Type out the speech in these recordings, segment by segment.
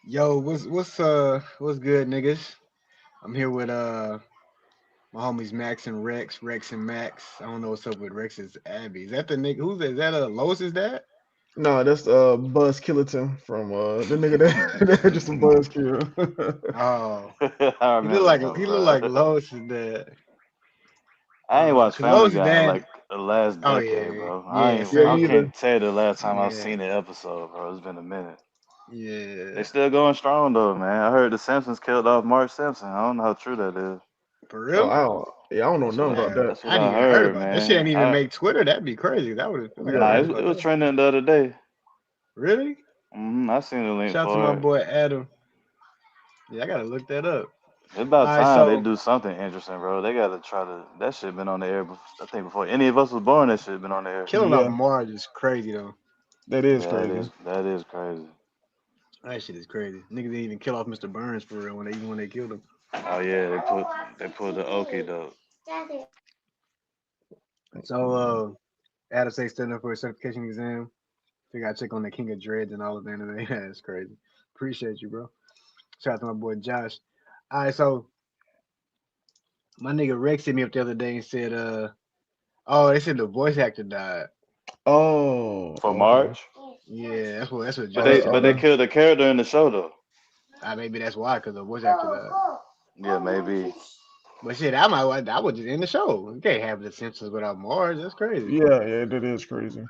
Yo, what's good, niggas? I'm here with my homies Max and Rex, Rex and Max. I don't know what's up with Rex's Abby. Is that the nigga? Who's that? Is that Lois's dad? No, that's Buzz Killerton from the nigga that just a Buzz Kill. Oh, I remember him, he look bro. like Lois's dad. I ain't watched Cause Family Lois's Guy in dad. like the last Oh decade, yeah, bro. yeah, Yeah, I me same. either. can't tell you the last time I've Yeah, seen an episode, bro. It's been a minute. They yeah. still going strong though, man. I heard the Simpsons killed off Mark Simpson. I don't know how true that is. For Oh, real? I don't know nothing about that. That's I what hadn't I even heard heard, about that. Shit man. ain't even make Twitter. That'd be crazy. That would feel like I Nah, would Yeah. heard it about was that. trending the other day. Really? I seen the link Shout out to my for it. boy Adam. Yeah, I gotta look that up. It's about All right, time they so do something interesting, bro. They gotta try to. That shit been on the air. I think before any of us was born, that shit been on the air. killing off Yeah, Marge is crazy though. that is Yeah, crazy. that is crazy. That shit is crazy. Niggas didn't even kill off Mr. Burns for real when they killed him. Oh yeah, they put the okie doke. So Adam say studying for a certification exam. Figure I check on the King of Dreads and all of the anime. That's crazy. Appreciate you, bro. Shout out to my boy Josh. All right, so my nigga Rex hit me up the other day and said, oh, they said the voice actor died. Oh, For okay. March. Yeah, that's what Oh, Josh But told they me. killed the character in the show though. Maybe that's why, cause the voice actor died. Yeah, maybe. But shit, I would just end the show. You can't have the Simpsons without Marge. That's crazy. yeah, that is crazy.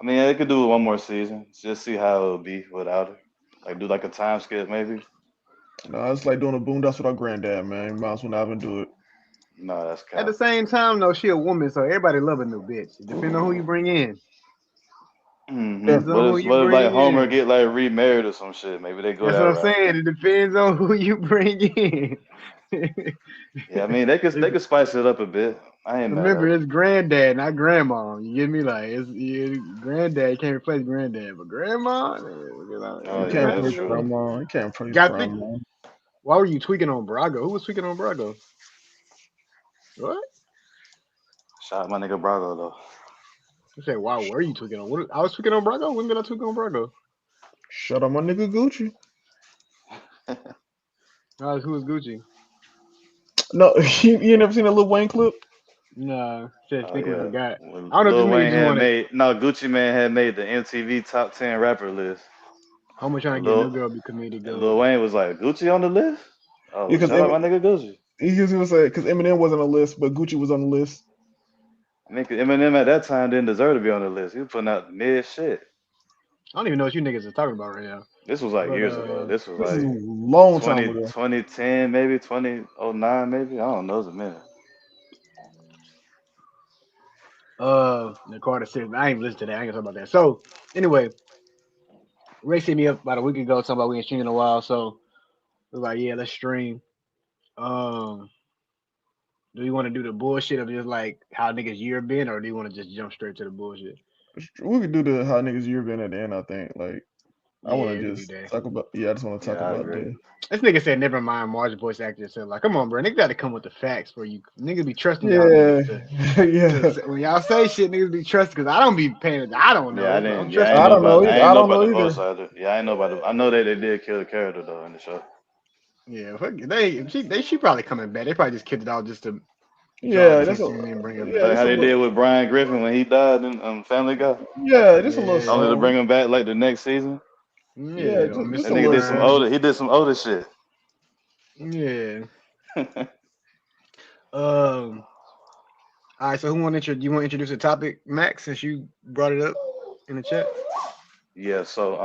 I mean, they could do it one more season. Just see how it'll be without her. Like do like a time skip maybe. No, it's like doing a Boondocks without Granddad, man. You might as well not even do it. No, that's At the cap. same time, though, she a woman, so everybody love a new bitch. Depending on who you bring in. Depends on What who Definitely. you if like bring Homer in. get like remarried or some shit? Maybe they go That's that what I'm route. saying. It depends on who you bring in. Yeah, I mean they It's- could spice it up a bit. I ain't mad remember, at it. it's granddad, not grandma. You get me? Like, granddad. You can't replace granddad, but grandma, Oh You you yeah, can't got that's praise true. to. grandma. You can't praise Got think. grandma. Why were you tweaking on Brago? Who was tweaking on Brago? What? Shout out my nigga Brago though. You said, why were you tweaking on? What? I was tweaking on Brago. When did I tweak on Brago? Shut up, my nigga Gucci. Who was Gucci? No, you ain't never seen a Lil Wayne clip? Nah, just Oh think we yeah. forgot. When I don't know if this Lil nigga Wayne just had wanted. made no Gucci Man had made the MTV top 10 rapper list. Homie trying And to get a new Lil girl be comedic and gold. Lil Wayne was like, Gucci on the list? Yeah, Oh, because shout out my nigga Gucci. he was gonna say because Eminem wasn't on the list, but Gucci was on the list. I mean, 'cause Eminem at that time didn't deserve to be on the list. He was putting out mid shit. I don't even know what you niggas are talking about right now. This was like But years ago. This was This is a like long time ago. 2010 maybe, 2009 maybe. I don't know. It was a minute. the Carter said I ain't even listen to that. I ain't gonna talk about that. So anyway, Ray hit me up about a week ago talking about we ain't streamed in a while. So we was like, yeah, let's stream. Um, do you want to do the bullshit of just like how niggas year been, or do you want to just jump straight to the bullshit? We could do the how niggas year been at the end. I think like I want Yeah, to we can do just that. talk about. Yeah, I just want to talk Yeah, I about agree. the. This nigga said never mind Marge voice actor said like, come on, bro. Niggas gotta come with the facts for you. Niggas be trusting y'all Yeah, niggas to yeah. when y'all say shit, niggas be trusted because I don't be paying. I don't Yeah, I know. I'm didn't. Yeah, trusting you. I I ain't know don't about know the voice either. actor. Yeah, I ain't know about the. I know that they did kill the character though in the show. Yeah, fuck it. She probably coming back. They probably just kicked it out just to draw Yeah, that's a attention and then bring her yeah, back. Like that's how a they little did with Brian Griffin when he died in Family Guy, yeah, just a little Yeah, only to bring slow. him back like the next season. Yeah, yeah, or just That Mr. a nigga little did some slow. Burns. older. He did some older shit. Yeah. Um. All right. So who want to you want to introduce the topic, Max? Since you brought it up in the chat. Yeah. So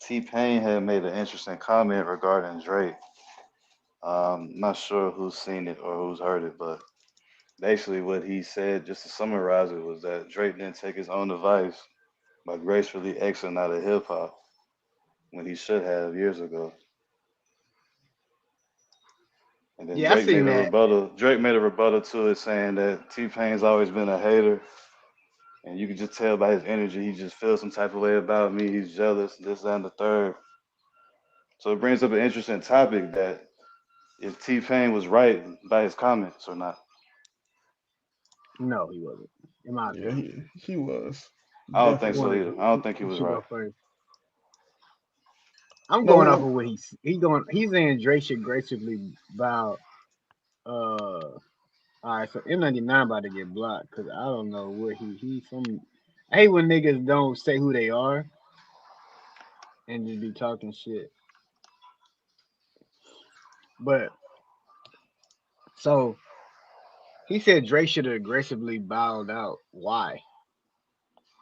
T Pain had made an interesting comment regarding Drake. Not sure who's seen it or who's heard it, but basically what he said, just to summarize it, was that Drake didn't take his own advice by gracefully exiting out of hip hop when he should have years ago. And then Yeah, I seen that. Drake made a rebuttal to it, saying that T Pain's always been a hater, and you can just tell by his energy he just feels some type of way about me. He's jealous, this, that, and the third. So it brings up an interesting topic that if T Pain was right by his comments or not. No, he wasn't. In my Yeah, opinion. he was I don't Who think definitely. so wanted either. I don't think he who was should right. go first? I'm going off of No, what he's going. He's saying Drake should gracefully bow. All right, so M99 about to get blocked because I don't know what he some. I hate when niggas don't say who they are and just be talking shit. But so he said Drake should have aggressively bowed out. Why?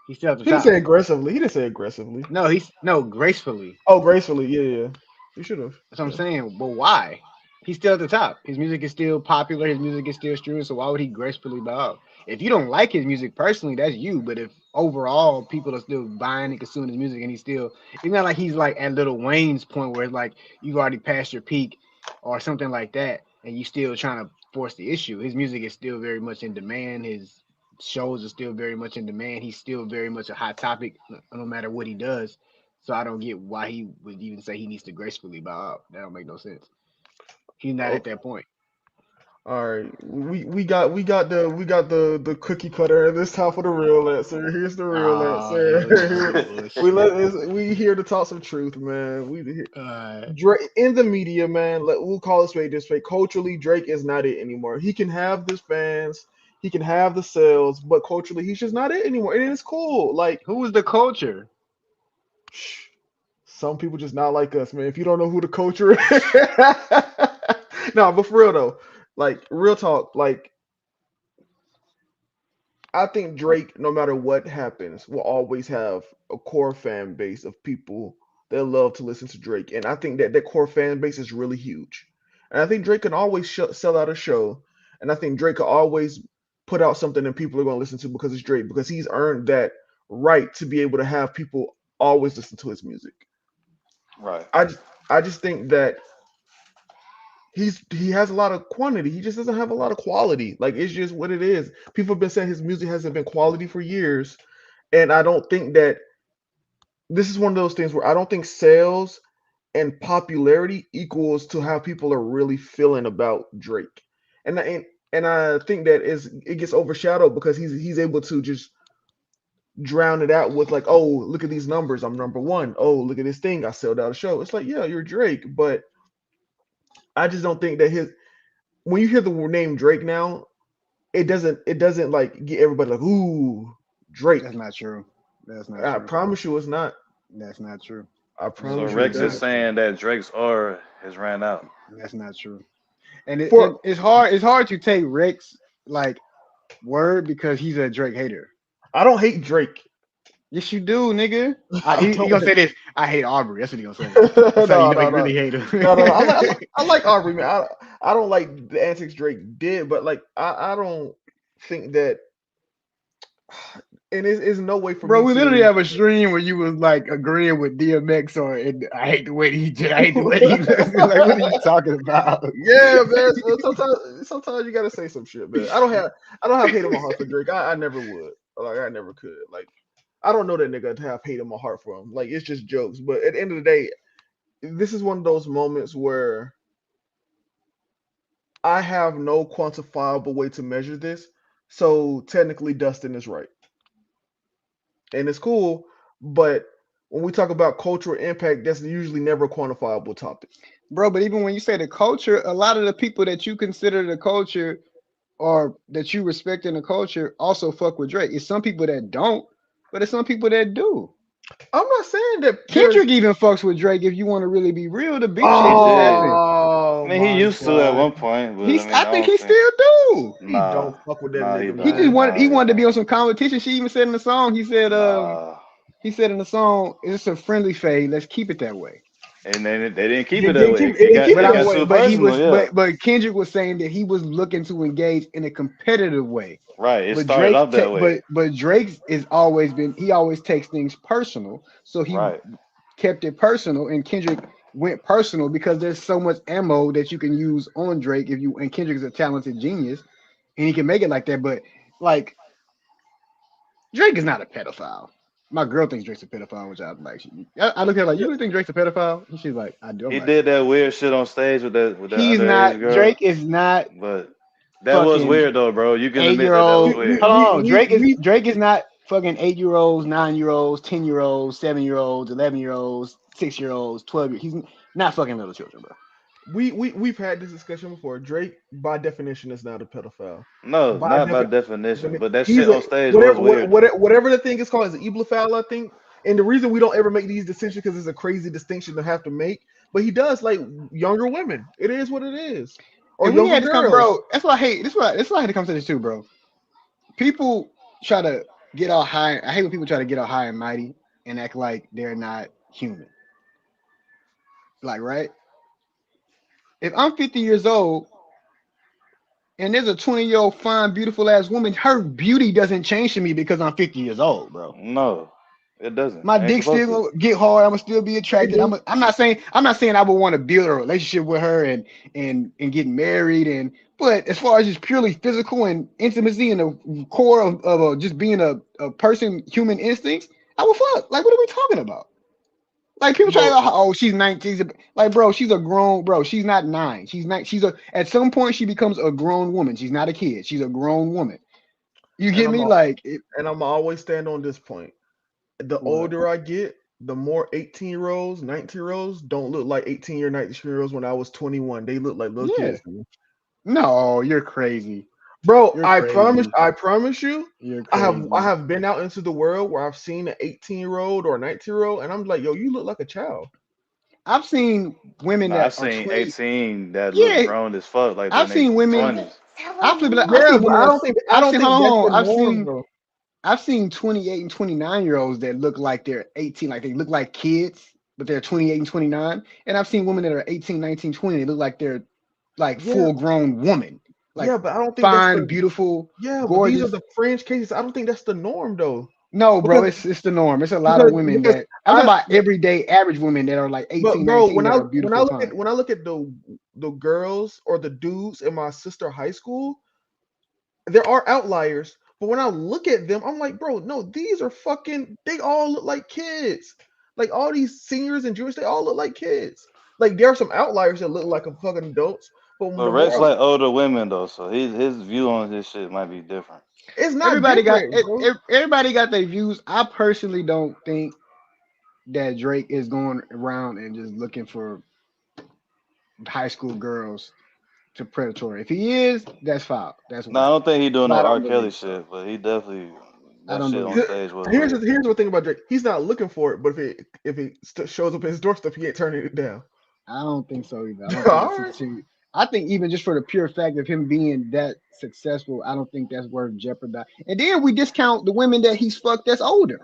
He's still at the he didn't top. say aggressively. He didn't say aggressively. No, he's no gracefully. Oh, gracefully. Yeah, yeah. You should have. That's what I'm Yeah. saying. But why? He's still at the top. His music is still popular. His music is still streaming. So why would he gracefully bow out? If you don't like his music personally, that's you. But if overall people are still buying and consuming his music, and he's still, it's not like he's like at Little Wayne's point where it's like you've already passed your peak or something like that, and you still trying to force the issue. His music is still very much in demand. His shows are still very much in demand. He's still very much a hot topic, no matter what he does. So I don't get why he would even say he needs to gracefully bow out. That don't make no sense. He's not at Okay. that point. All right. We got the cookie cutter at this time for the real answer. Here's the real Oh, here we go with answer. the bullshit. We here to talk some truth, man. Uh, Drake in the media, man. We'll call it straight this way. Culturally, Drake is not it anymore. He can have his fans, he can have the sales, but culturally, he's just not it anymore. And it's cool. Like, who was the culture? shh, some people just not like us, man. If you don't know who the culture is, no, but for real though, like real talk, like I think Drake, no matter what happens, will always have a core fan base of people that love to listen to Drake, and I think that that core fan base is really huge. And I think Drake can always sell out a show, and I think Drake can always put out something that people are going to listen to because it's Drake, because he's earned that right to be able to have people always listen to his music. Right. I just, I just think that he has a lot of quantity. He just doesn't have a lot of quality. Like it's just what it is. People have been saying his music hasn't been quality for years, and I don't think that this is one of those things where I don't think sales and popularity equals to how people are really feeling about Drake. And I think that is it gets overshadowed because he's able to just drown it out with like, oh, look at these numbers, I'm number one. Oh, look at this thing, I sold out a show. It's like, yeah, you're Drake, but I just don't think that his when you hear the name Drake now, it doesn't like get everybody like, ooh, That's Drake. not true. That's not I true. promise you it's not. That's not true. I So promise you it's Rex That's is not not. true. saying that Drake's aura has ran out. That's not true. And For it's hard. It's hard to take Rick's like word because he's a Drake hater. I don't hate Drake. Yes, you do, nigga. I He don't gonna hate. say this. I hate Aubrey. That's what he gonna say. That's how No, you no, like no, really hate no. him. I like Aubrey, man. I don't like the antics Drake did, but like I don't think that, and it's no way for Bro, me we literally to. have a stream where you was like agreeing with DMX or and I hate the way he did. I hate the way he like. What are you talking about? Yeah, man. Sometimes you gotta say some shit, man. I don't have hate in my heart for Drake. I never would. Like I never could. Like I don't know that nigga to have hate in my heart for him. Like it's just jokes. But at the end of the day, this is one of those moments where I have no quantifiable way to measure this. So technically Dustin is right. And it's cool, but when we talk about cultural impact, that's usually never a quantifiable topic. Bro, but even when you say the culture, a lot of the people that you consider the culture or that you respect in the culture also fuck with Drake. It's some people that don't, but it's some people that do. I'm not saying that there's Kendrick even fucks with Drake. If you want to really be real, the big He changes did. happen. oh I mean, he my used to at god. one point, but I He's, mean, I I think don't he think. still do. He Nah, don't fuck with that nah, he nigga, He just don't. man. wanted Nah, he he wanted to be don't. on some competition. She even said in the song, Nah. he said in the song, it's a friendly fade. Let's keep it that way. And then they didn't keep They it that didn't way. keep it didn't keep But it It that got way. too personal. Yeah, but Kendrick was saying that he was looking to engage in a competitive way. right. It But started off that way. Drake's is always been he always takes things personal. So he Right. kept it personal, and Kendrick went personal because there's so much ammo that you can use on Drake if you and Kendrick is a talented genius and he can make it like that. But like Drake is not a pedophile. My girl thinks Drake's a pedophile, which I'm like, I look at her like, you Yeah. really think Drake's a pedophile? And she's like, I do. I'm He like, did that weird shit on stage with that he's underage not. girl, Drake is not but that was fucking weird though, bro. You can admit that was 8-year-old. We weird. Hold we on, we we Drake is not. fucking 8-year-olds, 9-year-olds, 10-year-olds, 7-year-olds, 11-year-olds, 6-year-olds, 12 years. He's not fucking little children, bro. We've had this discussion before. Drake, by definition, is not a pedophile. No, By not by definition, definition, but that he's shit a on stage was weird though. whatever the thing is called is an eblophile, I think. And the reason we don't ever make these decisions because it's a crazy distinction to have to make. But he does like younger women. It is what it is, or And we younger had this come, girls. bro. That's why I hate. This why I had to come to this too, bro. People try to get all high. I hate when people try to get all high and mighty and act like they're not human. Like, right? If I'm 50 years old and there's a 20-year-old fine, beautiful ass woman, her beauty doesn't change to me because I'm 50 years old, bro. No, it doesn't. My Ain't dick supposed still to. gonna get hard. I'm gonna still be attracted. Mhm. I'm not saying I would want to build a relationship with her and get married but as far as just purely physical and intimacy and the core of just being a person, human instincts, I would fuck. Like, what are we talking about? Like people try to Bro, go, oh, she's 19. Like, bro, she's a grown bro. She's not 9. She's not. At some point she becomes a grown woman. She's not a kid. She's a grown woman. You and get I'm me? a, Like, and I'm always stand on this point. The what? older I get, the more 18-year-olds, 19-year-olds don't look like 18 or 19-year-olds when I was 21. They look like little Yeah. kids to me. No, you're crazy. Bro, You're I crazy. promise you, You're I crazy. have been out into the world where I've seen an 18-year-old or a 19-year-old, and I'm like, yo, you look like a child. I've seen women Nah, I that are seen 20. 18 that look Yeah, grown as fuck, like they're I've in their seen women. 20s. I flip it. I've Yeah, seen but women. I I've don't seen. think Hold on, that's hold the on. norm, though. I've seen 28 and 29-year-olds that look like they're 18, like they look like kids, but they're 28 and 29. And I've seen women that are 18, 19, 20. They look like they're like Yeah, full grown woman, like yeah, but I don't think that's fine, the beautiful, yeah, but these are gorgeous. the fringe cases. I don't think that's the norm though. No, bro, Because it's the norm. It's a lot of women because that I'm talking I about everyday average women that are like but 18, bro, 19 that are beautiful, fine. when I look at the girls or the dudes in my sister high school, there are outliers. But when I look at them, I'm like, bro, no, these are fucking. They all look like kids. Like all these seniors and juniors, they all look like kids. Like there are some outliers that look like a fucking adults, but But the Rex more like older women though, so his view on this shit might be different. it's not different, bro. Everybody got their views. I personally don't think that Drake is going around and just looking for high school girls to predatory. If he is, that's foul. That's No, I whack. don't think he doing But no I R. don't Kelly believe so. shit, but he definitely I that don't shit on believe so. stage was weird. Here's the thing about Drake. He's not looking for it, but if it shows up at his doorstep, he ain't turning it down. I don't think so either. I don't think All it's right. too. I think even just for the pure fact of him being that successful, I don't think that's worth jeopardizing. And then we discount the women that he's fucked that's older.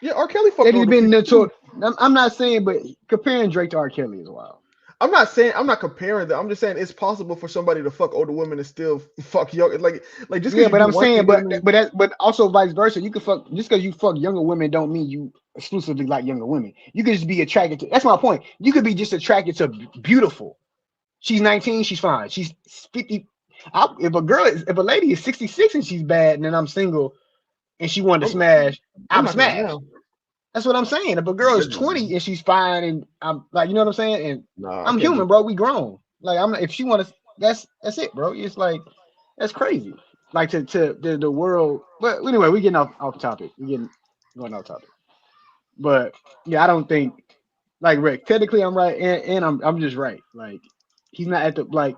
Yeah, R. Kelly fucked That he's older been people too. notorious. I'm not saying, but comparing Drake to R. Kelly is wild. I'm not comparing that. I'm just saying it's possible for somebody to fuck older women and still fuck young. Like just because Yeah, you but do I'm one saying, thing doesn't mean but also vice versa. You can fuck just because you fuck younger women don't mean you exclusively like younger women. You could just be attracted to. That's my point. You could be just attracted to beautiful. She's 19, she's fine. She's 50. If a lady is 66 and she's bad, and then I'm single and she wanted to I'm, smash, I'm I'm not gonna smashed. now. That's what I'm saying. If a girl is 20 and she's fine and I'm like, you know what I'm saying? And Nah, I I'm can't human, do. bro. We grown. Like I'm if she wants to that's it, bro. It's like that's crazy. Like to the world. But anyway, we getting off topic. We getting going off topic. But yeah, I don't think like Rick, technically I'm right and I'm just right. Like he's not at the like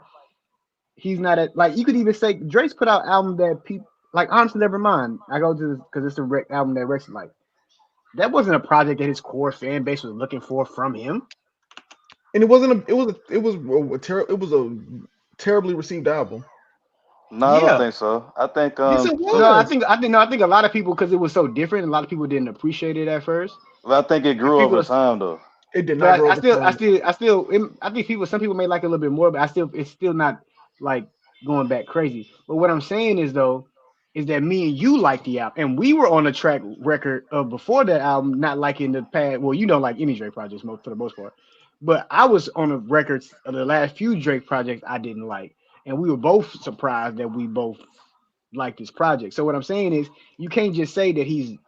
he's not at like you could even say Drake's put out album that people like honestly never mind. I go to this because it's the album that Rex like. That wasn't a project that his core fan base was looking for from him. And it wasn't a. It was a terribly received album. No, I don't Yeah. think so. I think Yes, it No, was. I think a lot of people because it was so different. A lot of people didn't appreciate it at first. well, I think it And grew people, over time though. It did not but grow over time. I think some people may like it a little bit more, but it's still not like going back crazy. But what I'm saying is though, is that me and you like the album, and we were on a track record of before that album not liking the past. Well, you don't like any Drake projects for the most part, but I was on a records of the last few Drake projects I didn't like, and we were both surprised that we both like this project. So what I'm saying is, you can't just say that he's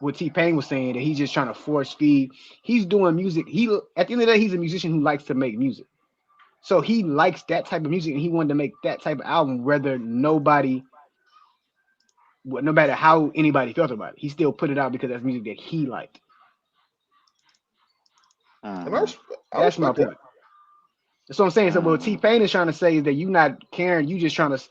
what T Pain was saying that he's just trying to force feed. He's doing music. He at the end of the day, he's a musician who likes to make music. So he likes that type of music, and he wanted to make that type of album, whether nobody no matter how anybody felt about it, he still put it out because that's music that he liked. And I, Mm-hmm. I That's my respect that. point. That's what I'm saying. So what Mm-hmm. T Pain is trying to say is that you not caring. You just trying to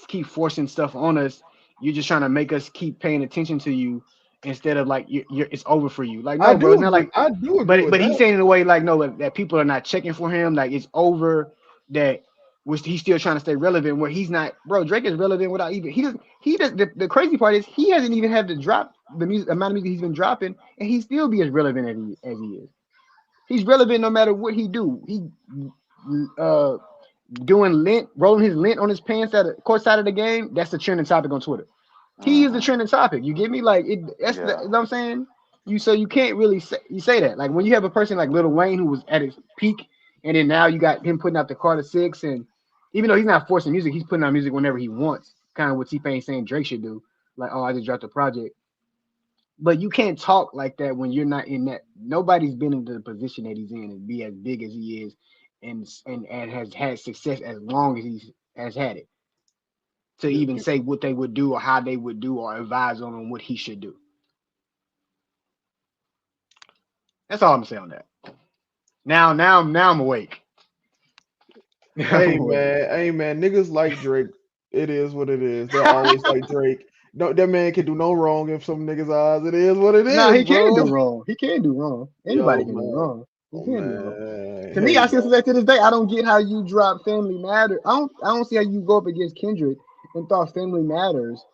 keep forcing stuff on us. You're just trying to make us keep paying attention to you instead of like it's over for you. Like I no, bro, do it's not agree. like. I do agree with But he's that. saying in a way like no that people are not checking for him. Like it's over. That which he's still trying to stay relevant. Where he's not, bro. Drake is relevant without even he does. He does. The crazy part is he hasn't even had to drop the music amount of music he's been dropping, and he still be as relevant as he is. He's relevant no matter what he do. He uh doing lint, rolling his lint on his pants at the court side of the game. That's the trending topic on Twitter. He is the Mm-hmm. trending topic. You get me? Like it. That's the. Yeah. You know what I'm saying? You can't really say that. Like when you have a person like Lil Wayne who was at his peak, and then now you got him putting out the Carter Six, and even though he's not forcing music, he's putting out music whenever he wants. Kind of what T Pain saying Drake should do. Like, oh, I just dropped a project. But you can't talk like that when you're not in that. Nobody's been in the position that he's in and be as big as he is, and has had success as long as he has had it to You, even you, say what they would do or how they would do or advise on what he should do. That's all I'm saying on that. Now I'm awake. Now I'm awake. hey man, niggas like Drake. It is what it is. They'll always like Drake. No, that man can do no wrong in some niggas' eyes. It is what it Nah, is, he can bro. do wrong. He can do wrong. Yo, Anybody can do man. wrong. He Oh can do wrong. man. To me, Hey I still man. say that to this day. I don't get how you drop Family Matter. I don't see how you go up against Kendrick and thought Family Matters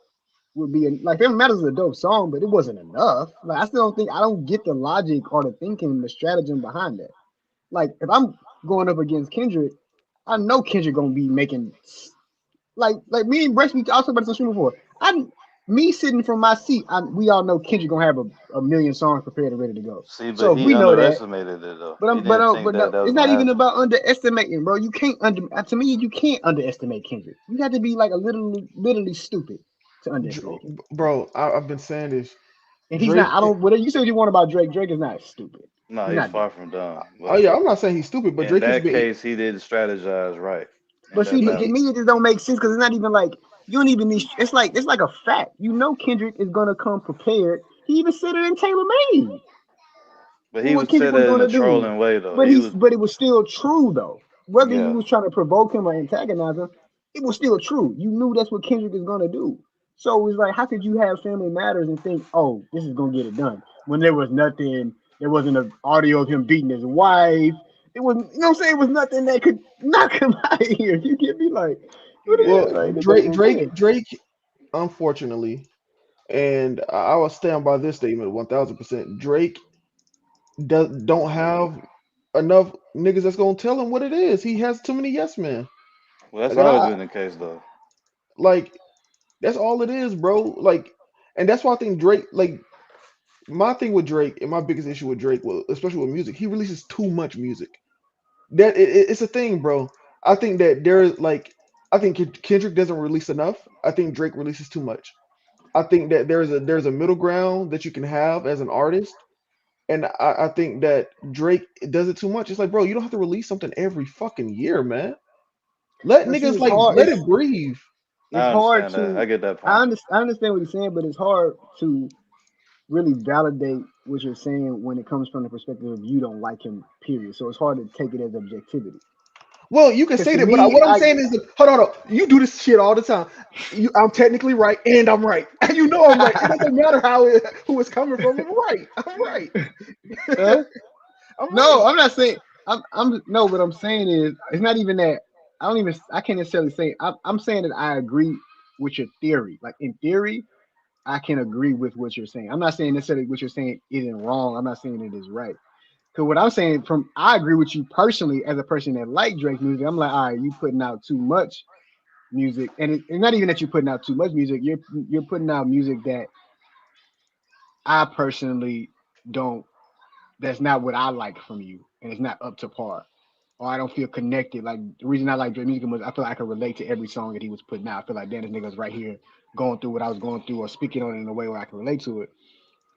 would be like Family Matters is a dope song, but it wasn't enough. Like I don't get the logic or the thinking, the stratagem behind that. Like if I'm going up against Kendrick, I know Kendrick gonna be making like me and Breast we also about to stream before. I'm me sitting from my seat. We all know Kendrick gonna have a million songs prepared and ready to go. See, but So if he we know that, underestimated it though. but He I'm didn't think but that no, that was it's gonna not even happen. about underestimating, bro. You can't to me you can't underestimate Kendrick. You have to be like a literally stupid to underestimate Kendrick. Bro, I've been saying this. And he's not. Drake. I don't. Whatever you say what you want about Drake, Drake is not stupid. No, He's he's not dumb. far from dumb. Oh But yeah, I'm not saying he's stupid, but in Drake has that been. case, he didn't strategize right in But that see, but to battle. me, it just don't make sense because it's not even like you don't even need. It's like a fact. You know, Kendrick is gonna come prepared. He even said it in Taylor Made But for he what was Kendrick said was it in a gonna do. trolling way though. He was, But it was still true though. Whether you yeah. was trying to provoke him or antagonize him, it was still true. You knew that's what Kendrick is gonna do. So it was like, how could you have Family Matters and think, oh, this is gonna get it done when there was nothing. There wasn't an audio of him beating his wife. It was, you know what I'm saying? It was nothing that could knock him out of here. You get me? Like, what it Yeah. is? Well, Like, that doesn't make sense. Drake, unfortunately, and I will stand by this statement 1,000%. Drake don't have enough niggas that's gonna tell him what it is. He has too many yes men. Well, that's Like always I been the case though. like that's all it is, bro. Like, and that's why I think Drake. Like my thing with Drake and my biggest issue with Drake, well, especially with music, he releases too much music. It's a thing, bro. I think that there's like I think Kendrick doesn't release enough. I think Drake releases too much. I think that there's a middle ground that you can have as an artist, and I think that Drake does it too much. It's like, bro, you don't have to release something every fucking year, man. Let But see, niggas it's like hard. let it breathe. It's I hard understand that. to. I get that point. I understand what he's saying, but it's hard to really validate what you're saying when it comes from the perspective of you don't like him. Period. So it's hard to take it as objectivity. Well, you can Because say to that, but me, what I'm saying is, that, hold on, hold on. You do this shit all the time. I'm technically right, and I'm right. And you know I'm right. It doesn't matter who it's coming from. I'm right. I'm right. huh? I'm No, right. I'm not saying. I'm no. What I'm saying is, it's not even that. I don't even. I can't necessarily say. I'm saying that I agree with your theory. Like in theory, I can agree with what you're saying. I'm not saying necessarily what you're saying isn't wrong. I'm not saying it is right. Because what I'm saying, I agree with you personally as a person that like Drake music. I'm like, all right, you putting out too much music, and it's not even that you're putting out too much music. You're putting out music that I personally don't. That's not what I like from you, and it's not up to par. Or I don't feel connected. Like the reason I like Drake music was I feel like I could relate to every song that he was putting out. I feel like damn, this nigga was right here going through what I was going through, or speaking on it in a way where I can relate to it.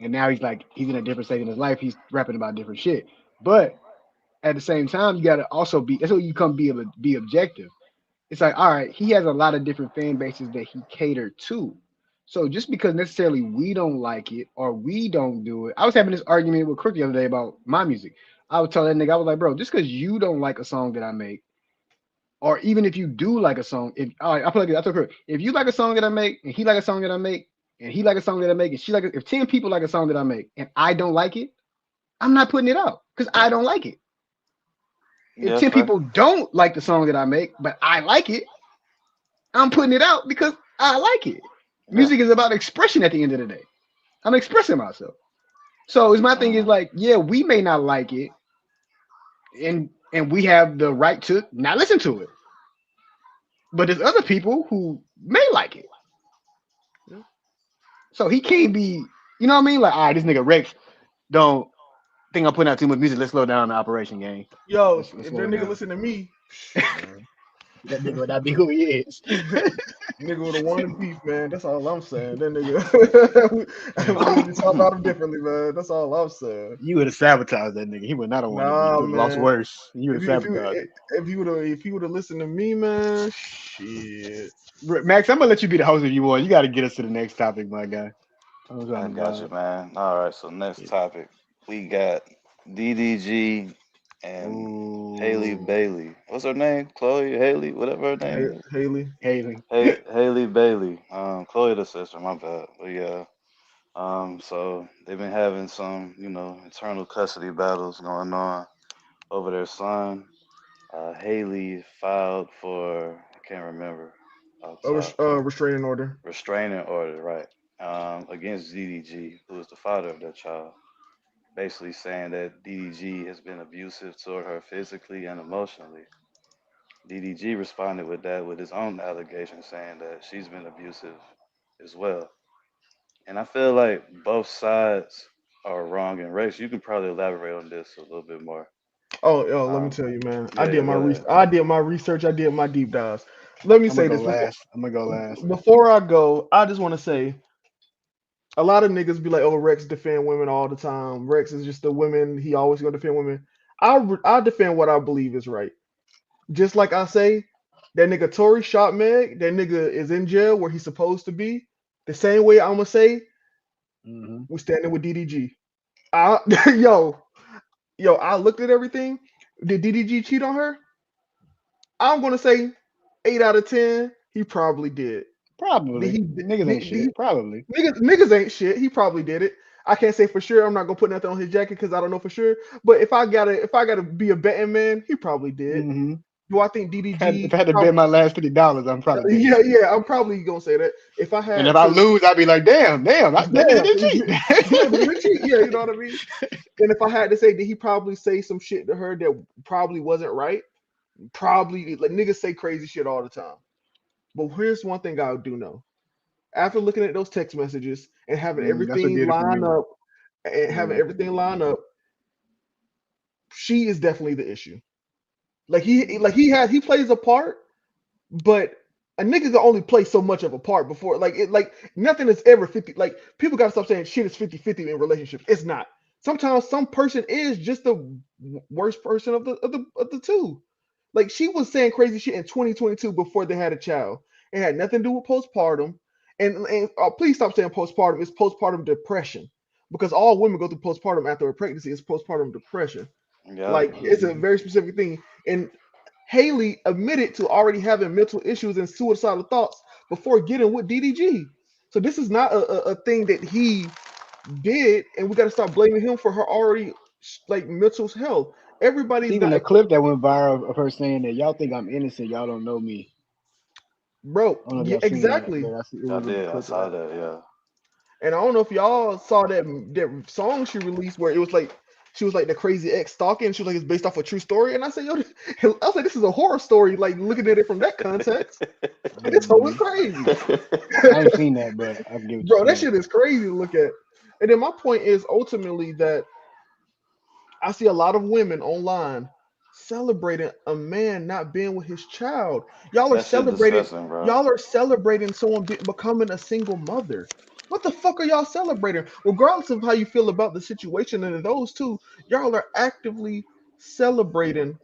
And now he's in a different stage in his life. He's rapping about different shit. But at the same time, you gotta also be. That's what you come be objective. It's like, all right, he has a lot of different fan bases that he catered to. So just because necessarily we don't like it or we don't do it, I was having this argument with Crook the other day about my music. I was telling that nigga, I was like, bro, just because you don't like a song that I make, or even if you do like a song, if all right, I feel like I told Crook, if you like a song that I make, and he like a song that I make, and he like a song that I make, and she like, if 10 people like a song that I make, and I don't like it, I'm not putting it out because I don't like it. If Yeah, 10 fair. people don't like the song that I make, but I like it, I'm putting it out because I like it. Yeah. Music is about expression at the end of the day. I'm expressing myself. So is my thing is Mm. like, yeah, we may not like it, and we have the right to not listen to it. But there's other people who may like it. Yeah. So he can't be, you know what I mean? Like, all right, this nigga Rex don't think I'm putting out too much music. Let's slow down the operation game. Yo, Let's if slow that it nigga down. listen to me, shit, man. That nigga would not be who he is. Nigga would have wanted beef, man. That's all I'm saying. That nigga, we would be talking about him differently, man. That's all I'm saying. You would have sabotaged that nigga. He would not have wanted beef. Nah, You would have lost man. worse. You would have sabotaged him. If he would have listened to me, man, shit. Max, I'm gonna let you be the host if you want. You got to get us to the next topic, my guy. I'm I trying to got you, vibe. man. All right, so next Yeah. topic. We got DDG and Haley Ooh, Bailey. What's her name? Chloe, Haley, whatever her name is. Haley. Haley. Haley Bailey. Chloe the sister, my bad. But yeah. So they've been having some, internal custody battles going on over their son. Haley filed for, I can't remember off A top, restraining order. restraining order, right, against DDG, who is the father of their child, basically saying that DDG has been abusive toward her physically and emotionally. DDG responded with that with his own allegation, saying that she's been abusive as well. And I feel like both sides are wrong. And Rex, you could probably elaborate on this a little bit more. Let me Um, tell you, man. yeah, yeah, go ahead. I did my research. I did my deep dives. Let me I'm gonna say go this last. I'm gonna go last. before I go. I just want to say a lot of niggas be like, "Oh, Rex defend women all the time. Rex is just the women. He always gonna defend women." I defend what I believe is right. Just like I say, that nigga Tory shot Meg. That nigga is in jail where he's supposed to be. The same way I'm gonna say Hmm. we standing with DDG. I yo I looked at everything. Did DDG cheat on her? I'm gonna say 8 out of 10. He probably did. Did Probably he? niggas ain't Did he shit. Probably. niggas ain't shit. He probably did it. I can't say for sure. I'm not gonna put nothing on his jacket because I don't know for sure. But if I gotta be a betting man, he probably did. Hmm. Do I think If DDG I had to bet probably? my last $50, I'm probably betting Yeah, that. yeah. I'm probably gonna say that. If I And had if I to, lose, I'd be like, damn, that nigga damn, did yeah, cheat. did he cheat? Yeah, you know what I mean. And if I had to say, did he probably say some shit to her that probably wasn't right? Probably. Like niggas say crazy shit all the time. But here's one thing I do know. After looking at those text messages and having That's what everything did it for line me. up and having Mm. everything line up, she is definitely the issue. He plays a part, but a nigga can only play so much of a part before like nothing is ever 50. Like people gotta stop saying shit is 50-50 in relationships. It's not. Sometimes some person is just the worst person of the two. Like she was saying crazy shit in 2022 before they had a child. It had nothing to do with postpartum. And please stop saying postpartum. It's postpartum depression because all women go through postpartum after a pregnancy. It's postpartum depression. Yep. Like it's a very specific thing. And Haley admitted to already having mental issues and suicidal thoughts before getting with DDG. So this is not a thing that he did, and we got to stop blaming him for her already like mental health. Everybody's Even got, the clip that went viral of her saying that y'all think I'm innocent, y'all don't know me. bro. I don't know if Yeah, y'all seen that, exactly. but I see it I was a did. I clip of saw that. that. Yeah. And I don't know if y'all saw that song she released where it was like she was like the crazy ex stalking. She was like it's based off a true story, and I said, yo, I was like, this is a horror story. Like looking at it from that context, and this whole is Mhm. crazy. I ain't seen that, but I get what Bro, you're that saying. shit is crazy to look at. And then my point is ultimately that I see a lot of women online celebrating a man not being with his child. Y'all are That shit celebrating. disgusting, bro. Y'all are celebrating someone becoming a single mother. What the fuck are y'all celebrating? Regardless of how you feel about the situation and those two, y'all are actively celebrating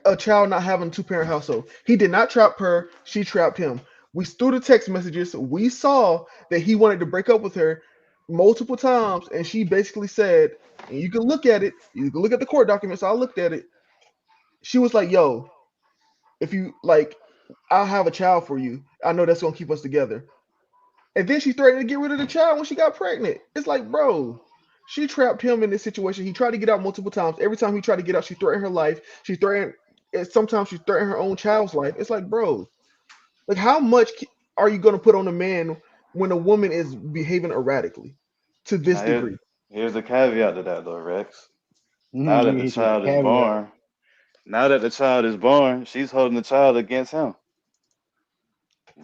a child not having a two-parent household. He did not trap her; she trapped him. We through the text messages, we saw that he wanted to break up with her multiple times, and she basically said, and you can look at it, you can look at the court documents. I looked at it. She was like, "Yo, if you like, I'll have a child for you. I know that's gonna keep us together." And then she threatened to get rid of the child when she got pregnant. It's like, bro, she trapped him in this situation. He tried to get out multiple times. Every time he tried to get out, she threatened her life. She threatened, and sometimes she threatened her own child's life. It's like, bro, like how much are you gonna put on a man when a woman is behaving erratically to this Now degree? here's the caveat to that though, Rex. Now that Nigga the hit you with a child is caveat. born, now that the child is born, she's holding the child against him.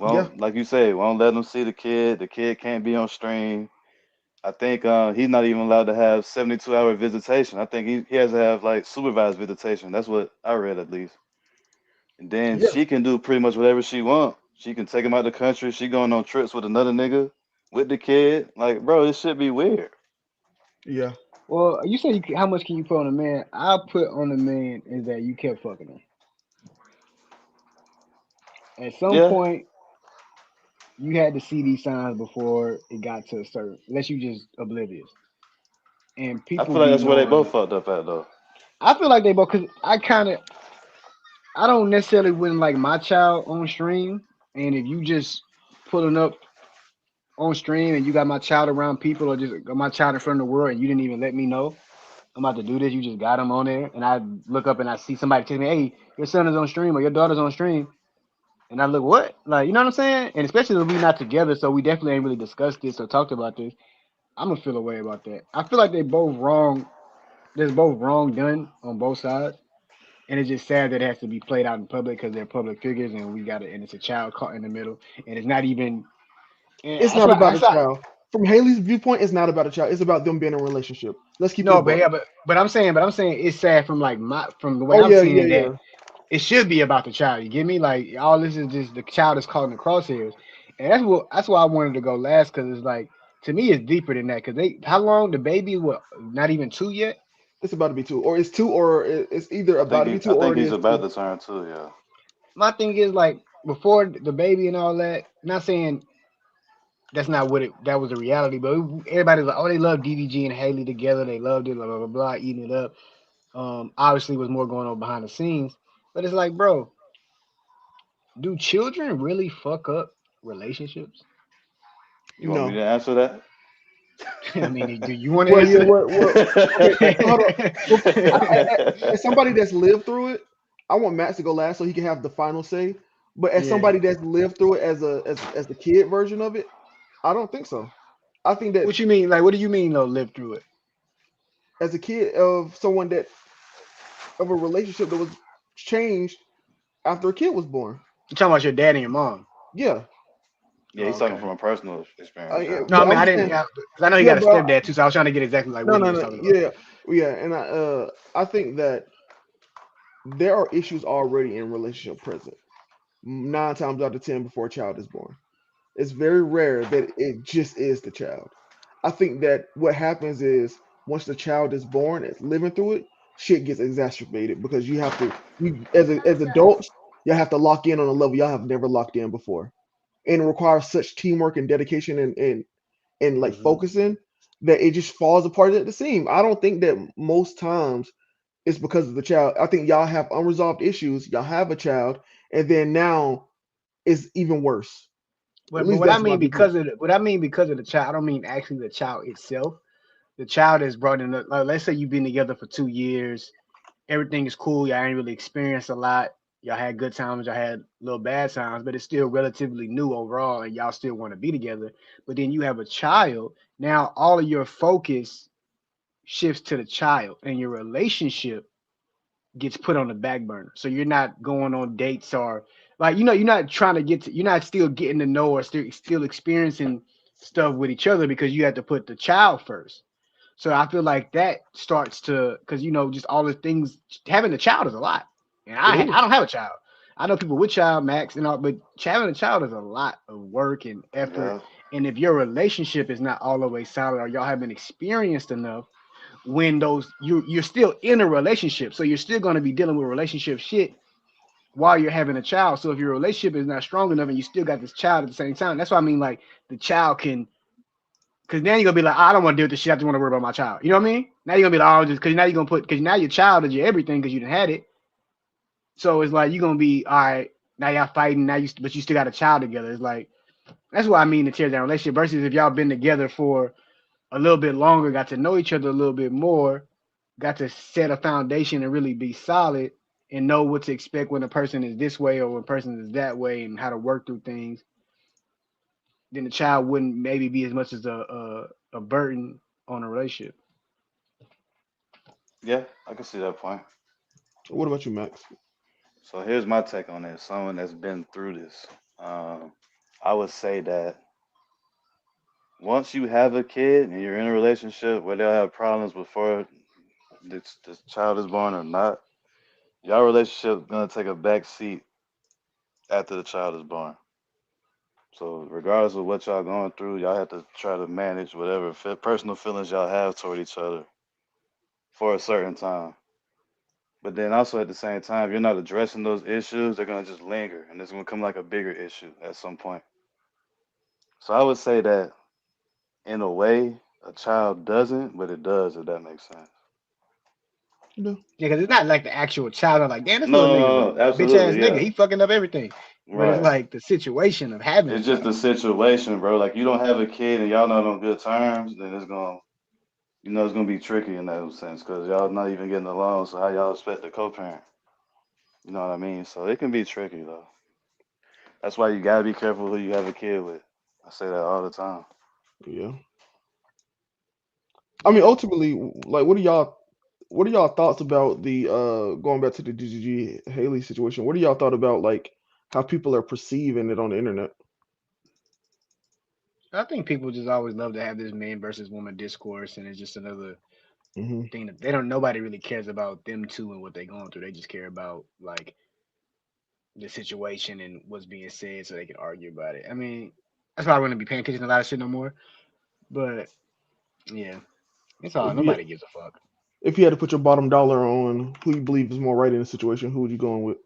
Yeah, Won't, like you say, won't let him see the kid. The kid can't be on stream. I think he's not even allowed to have 72-hour visitation. I think he has to have like supervised visitation. That's what I read at least. And then yeah, she can do pretty much whatever she want. She can take him out the country. She going on trips with another nigga with the kid. Like, bro, this should be weird. yeah. Well, you say how much can you put on a man? I put on a man is that you kept fucking him. At some Yeah, point, you had to see these signs before it got to a certain. Unless you just oblivious, and I people feel like be that's where they both knowing. fucked up at though. I feel like they both because I don't necessarily wouldn't like my child on stream, and if you just pulling up on stream and you got my child around people or just got my child in front of the world and you didn't even let me know I'm about to do this, you just got them on there, and I look up and I see somebody tell me, "Hey, your son is on stream or your daughter's on stream," and I look, "What?" Like, you know what I'm saying? And especially if we not together, so we definitely ain't really discussed this or talked about this. I'm gonna feel a way about that. I feel like they both wrong. There's both wrong done on both sides. And it's just sad that it has to be played out in public because they're public figures, and we got it, and it's a child caught in the middle, and it's not even. And It's not about a child. From Haley's viewpoint, it's not about a child. It's about them being in a relationship. Let's keep it a no, but buck. yeah, but I'm saying it's sad from like from the way Oh I'm yeah, seeing yeah, it that yeah. it should be about the child. You get me? Like all this is just the child is caught in the crosshairs, and that's why I wanted to go last because it's like to me it's deeper than that because they how long the baby what not even two yet. It's about to be two, or it's two, or it's either about to be two, I or think it he's is about two. to turn too. Yeah. My thing is like before the baby and all that. Not saying that's not what it that was the reality. But everybody's like, oh, they love DDG and Haley together. They loved it, blah blah blah, blah eating it up. Obviously, was more going on behind the scenes. But it's like, bro, do children really fuck up relationships? You want me No. to answer that? I mean, do you want to Well, yeah. answer Well. Okay. So hold on. Well, as that? somebody that's lived through it, I want Max to go last so he can have the final say. But as Yeah. somebody that's lived through it as the kid version of it, I don't think so. I think that What you mean? Like, what do you mean though? Live through it? as a kid of someone that of a relationship that was changed after a kid was born. You talking about your dad and your mom? Yeah. Yeah, Oh, he's talking okay. from a personal experience. Yeah, Yeah. No, I but mean I'm I just didn't saying, because I know he yeah, got a bro. stepdad too, so I was trying to get exactly like No, what he no, was no. talking about. Yeah, yeah, and I think that there are issues already in relationship present. 9 times out of 10 before a child is born. It's very rare that it just is the child. I think that what happens is once the child is born, it's living through it, shit gets exacerbated because you have to you as adults, you have to lock in on a level y'all have never locked in before. And it requires such teamwork and dedication and like Hmm. focusing that it just falls apart at the seam. I don't think that most times it's because of the child. I think y'all have unresolved issues. Y'all have a child, and then now it's even worse. At But least what I that's my mean viewpoint. what I mean because of the child, I don't mean actually the child itself. The child is brought in. Like, let's say you've been together for 2 years, everything is cool. Y'all ain't really experienced a lot. Y'all had good times, y'all had little bad times, but it's still relatively new overall, and y'all still want to be together. But then you have a child. Now all of your focus shifts to the child, and your relationship gets put on the back burner. So you're not going on dates or like you're not trying to get to you're not still getting to know or still experiencing stuff with each other because you have to put the child first. So I feel like that starts to because just all the things having a child is a lot, and It I is. don't have a child. I know people with child, Max, and all, but having a child is a lot of work and effort. Yeah. And if your relationship is not all the way solid, or y'all haven't experienced enough, when those you're still in a relationship, so you're still going to be dealing with relationship shit while you're having a child. So if your relationship is not strong enough and you still got this child at the same time, that's what I mean. Like the child can, because now you're gonna be like, I don't want to deal with this shit. I just want to worry about my child. You know what I mean? Now you're gonna be like, oh, just because now you're gonna put, because now your child is your everything because you didn't had it. So it's like you're gonna be all right. Now y'all fighting. Now you, but you still got a child together. It's like that's what I mean to tear down relationship. Versus if y'all been together for a little bit longer, got to know each other a little bit more, got to set a foundation and really be solid and know what to expect when a person is this way or when a person is that way and how to work through things, then the child wouldn't maybe be as much as a burden on a relationship. Yeah, I can see that point. What about you, Max? So here's my take on it. Someone that's been through this. Um, I would say that once you have a kid and you're in a relationship where they'll have problems before this child is born or not, your relationship gonna take a back seat after the child is born. So regardless of what y'all going through, y'all have to try to manage whatever personal feelings y'all have toward each other for a certain time. But then also at the same time, if you're not addressing those issues, they're gonna just linger, and it's gonna come like a bigger issue at some point. So I would say that in a way, a child doesn't, but it does, if that makes sense. No. Yeah, because it's not like the actual child. I'm like, damn, this No, little no, nigga's a no, no, bitch ass absolutely, nigga. yeah, He fucking up everything. But it's right. like the situation of having a It's just child. the situation, bro. Like you don't have a kid and y'all not on good terms, then it's gonna, it's gonna be tricky in that sense because y'all not even getting along. So how y'all expect to co-parent? You know what I mean? So it can be tricky though. That's why you gotta be careful who you have a kid with. I say that all the time. Yeah. I mean, Yeah. ultimately, like, what are y'all thoughts about the going back to the DGG Haley situation? What are y'all thought about like how people are perceiving it on the internet? I think people just always love to have this man versus woman discourse, and it's just another Hmm. thing that they don't. Nobody really cares about them two and what they're going through. They just care about like the situation and what's being said, so they can argue about it. I mean, that's why I wouldn't be paying attention to a lot of shit no more. But yeah, it's all. If you Nobody gives a fuck. if you had to put your bottom dollar on who you believe is more right in the situation, who would you going with?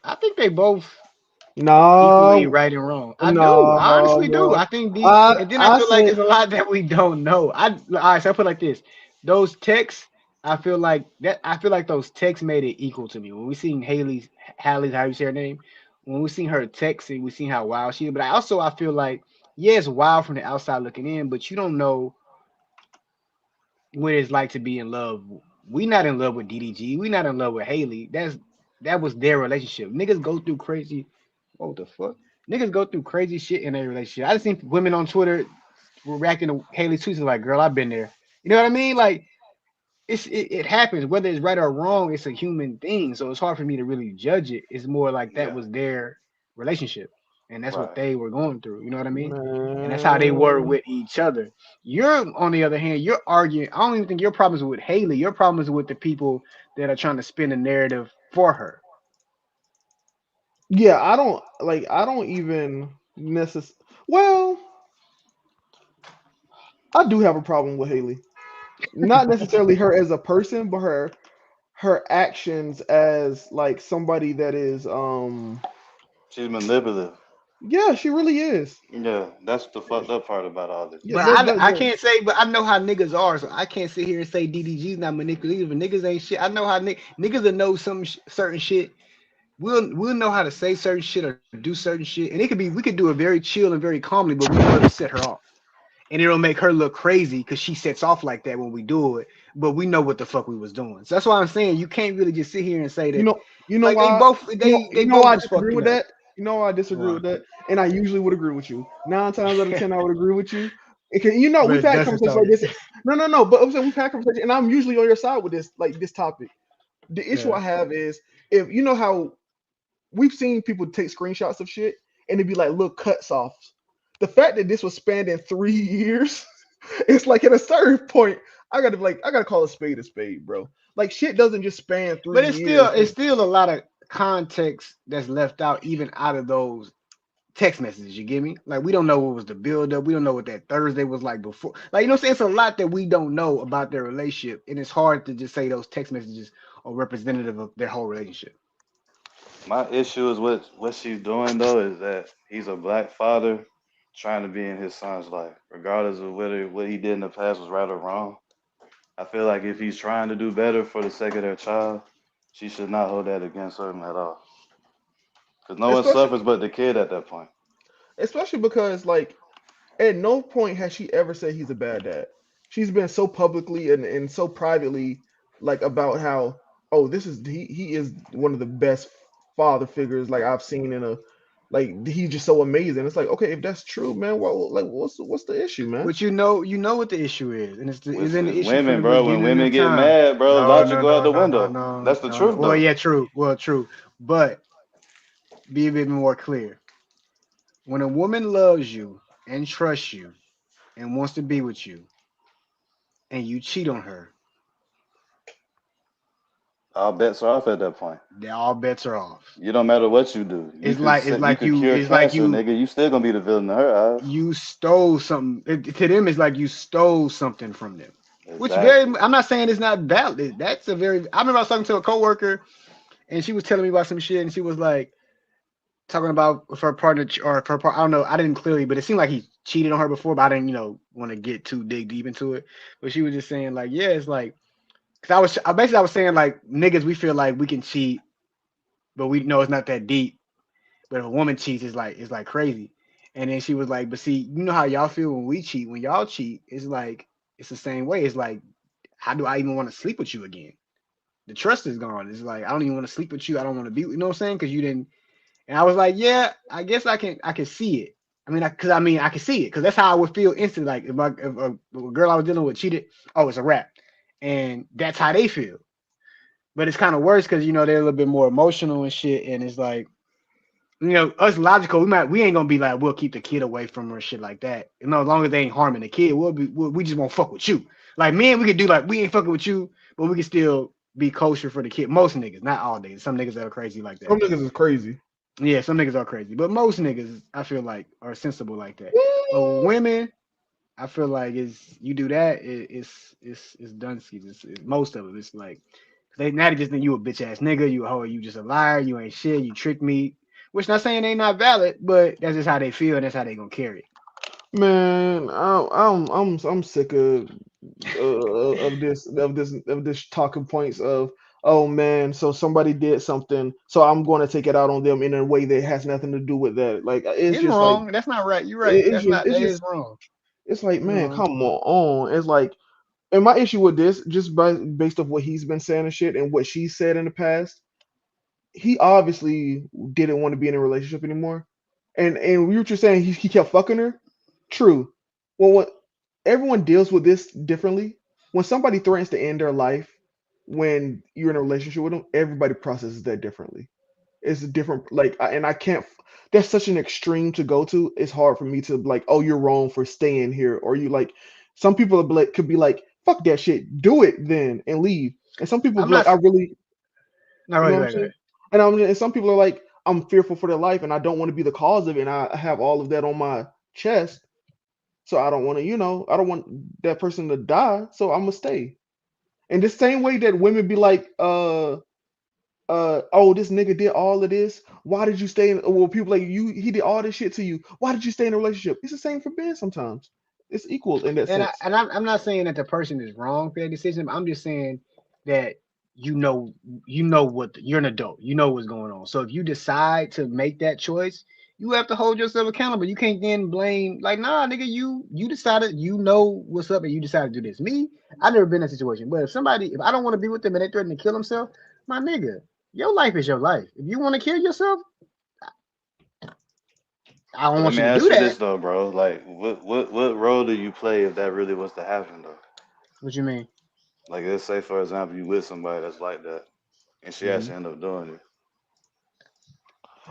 I think they both equally No, right and wrong. I do. I no, honestly do. bro. I think I and then I I feel like said it's a lot that we don't know. All right, so I put it like this: those texts, I feel like that. I feel like those texts made it equal to me when we seen Hallie's, how you say her name, when we seen her text and we seen how wild she is. But I feel like yeah, it's wild from the outside looking in, but you don't know what it's like to be in love. We not in love with DDG. We not in love with Haley. That was their relationship. Niggas go through crazy. What the fuck? Niggas go through crazy shit in their relationship. I just seen women on Twitter were reacting to Haley's tweets like, "Girl, I've been there." You know what I mean? Like it happens. Whether it's right or wrong, it's a human thing. So it's hard for me to really judge it. It's more like that Yeah, was their relationship, and that's what right. they were going through. You know what I mean? And that's how they were man. with each other. You're on the other hand, you're arguing. I don't even think your problems are with Haley. Your problems are with the people that are trying to spin a narrative for her. Yeah, I don't like. I don't even necessarily. Well, I do have a problem with Haley. Not necessarily her as a person, but her actions as like somebody that is She's manipulative. yeah, she really is. Yeah, that's the fucked up part about all this. Yeah, But I that can't say, but I know how niggas are, so I can't sit here and say DDG's not manipulative. But niggas ain't shit. I know how niggas that know some certain shit. We'll know how to say certain shit or do certain shit, and it could be we could do it very chill and very calmly, but we know it'll set her off, and it'll make her look crazy because she sets off like that when we do it. But we know what the fuck we was doing. So that's why I'm saying you can't really just sit here and say you that know you know like they why both you they know both why I was disagree fucking with up. that. You know why I disagree Why? with that, and I usually would agree with you. 9 times out of 10, I would agree with you. You know, But we've it's had Dustin conversations like talking. this. No, no, no. But I'm saying we've had conversations, and I'm usually on your side with this, like this topic. The issue Yeah. I have is if you know how we've seen people take screenshots of shit and it'd be like little cuts off. The fact that this was spanned in 3 years, it's like at a certain point, I gotta call a spade, bro. Like shit doesn't just span But 3 years. it's still a lot of context that's left out even out of those text messages. You get me? Like we don't know what was the build up. We don't know what that Thursday was like before. Like you know, what I'm saying it's a lot that we don't know about their relationship, and it's hard to just say those text messages are representative of their whole relationship. My issue is what she's doing though is that he's a black father trying to be in his son's life, regardless of whether what he did in the past was right or wrong. I feel like if he's trying to do better for the sake of their child, she should not hold that against him at all. Because no one especially suffers but the kid at that point. especially because like at no point has she ever said he's a bad dad. She's been so publicly and so privately like about how oh this is he is one of the best father figures like I've seen in a like he's just so amazing. It's like okay if that's true, man, well like what's the issue, man? But you know what the issue is, and it's It's, been it's the issue from women, the bro. When beginning women of get time. mad, bro, No, logic no, go out no, the no, no, window. no, That's the no, no. truth, Well, though. yeah, true. Well, true. But be a bit more clear. When a woman loves you and trusts you and wants to be with you, and you cheat on her, All bets are off at that point. then all bets are off. You don't matter what you do. It's like You could cure it's like cancer, nigga. You still gonna be the villain in her eyes. you stole something. To them, it's like you stole something from them. Which very, Exactly. I'm not saying it's not valid. That's a very. I remember I was talking to a coworker, and she was telling me about some shit, and she was like talking about if her partner or if her part. I don't know. I didn't clearly, but it seemed like he cheated on her before. But I didn't, want to get too dig deep into it. But she was just saying like, yeah, it's like because I was saying like niggas, we feel like we can cheat, but we know it's not that deep. But if a woman cheats, it's like crazy. And then she was like, but see, you know how y'all feel when we cheat. When y'all cheat, it's like it's the same way. It's like, how do I even want to sleep with you again? The trust is gone. It's like I don't even want to sleep with you. I don't want to be. You know what I'm saying? Because you didn't. And I was like, yeah, I guess I can see it. I mean, I can see it because that's how I would feel instantly. Like if a girl I was dealing with cheated, oh, it's a wrap, and that's how they feel. But it's kind of worse because they're a little bit more emotional and shit, and it's like us logical, we ain't gonna be like we'll keep the kid away from her shit like that. As long as they ain't harming the kid, we just won't fuck with you. Like men, we could do like we ain't fucking with you, but we can still be kosher for the kid. Most niggas, not all niggas. Some niggas that are crazy like that. Some niggas is crazy. Yeah, some niggas are crazy, but most niggas I feel like are sensible like that. But with women, I feel like you do that, it's done. It's most of it. It's like they now they just think you a bitch ass nigga, you a hoe, you just a liar, you ain't shit, you tricked me. Which not saying they not valid, but that's just how they feel and that's how they gonna carry Man, I'm sick of this talking points of oh man, so somebody did something, so I'm going to take it out on them in a way that has nothing to do with that. Like it. it's It's just like wrong. That's not right. You're right. it- it's That's just not it's that is just wrong. it's like You're man, wrong. come on. It's like and my issue with this just based off what he's been saying and shit and what she said in the past, he obviously didn't want to be in a relationship anymore. And we were just saying he kept fucking her. True. Well, what everyone deals with this differently. When somebody threatens to end their life when you're in a relationship with them, everybody processes that differently. It's a different like, and I can't. That's such an extreme to go to. It's hard for me to like, oh, you're wrong for staying here, or you like. Some people could be like, fuck that shit, do it then and leave. And some people I'm be like, not. I really, No, you know right, what I'm right, saying? right. And some people are like, I'm fearful for their life, and I don't want to be the cause of it, and I have all of that on my chest, so I don't want to, I don't want that person to die, so I'm gonna stay. And the same way that women be like, oh, this nigga did all of this. Why did you stay in? Well, people like you, he did all this shit to you. Why did you stay in a relationship? It's the same for men sometimes. It's equal in that And I sense. and I'm not saying that the person is wrong for that decision. But I'm just saying that you know you're an adult. You know what's going on. So if you decide to make that choice, you have to hold yourself accountable. You can't then blame like nah, nigga. You decided you know what's up and you decided to do this. Me, I've never been in that situation. But if I don't want to be with them and they threaten to kill themselves, my nigga, your life is your life. If you want to kill yourself, I don't But let want me you to ask do you this that. though, bro. Like, what role do you play if that really was to happen though? What you mean? Like, let's say for example, you with somebody that's like that, and she Mhm. actually end up doing it.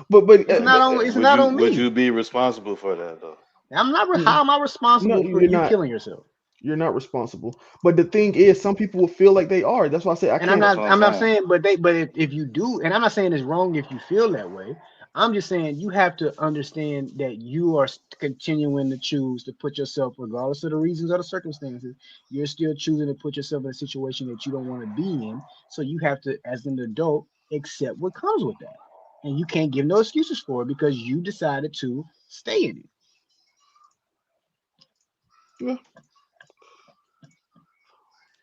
But but It's uh, not but on. It's Would not you on would me. you be responsible for that though? I'm not. mm, How am I no, responsible for you're you not. killing yourself? You're not responsible. But the thing is, some people will feel like they are. That's why I say I And I'm can't. That's not. what I'm I'm not saying. saying, but if you do, and I'm not saying it's wrong if you feel that way. I'm just saying you have to understand that you are continuing to choose to put yourself, regardless of the reasons or the circumstances, you're still choosing to put yourself in a situation that you don't want to be in. So you have to, as an adult, accept what comes with that. and you can't give no excuses for it because you decided to stay in it. Yeah.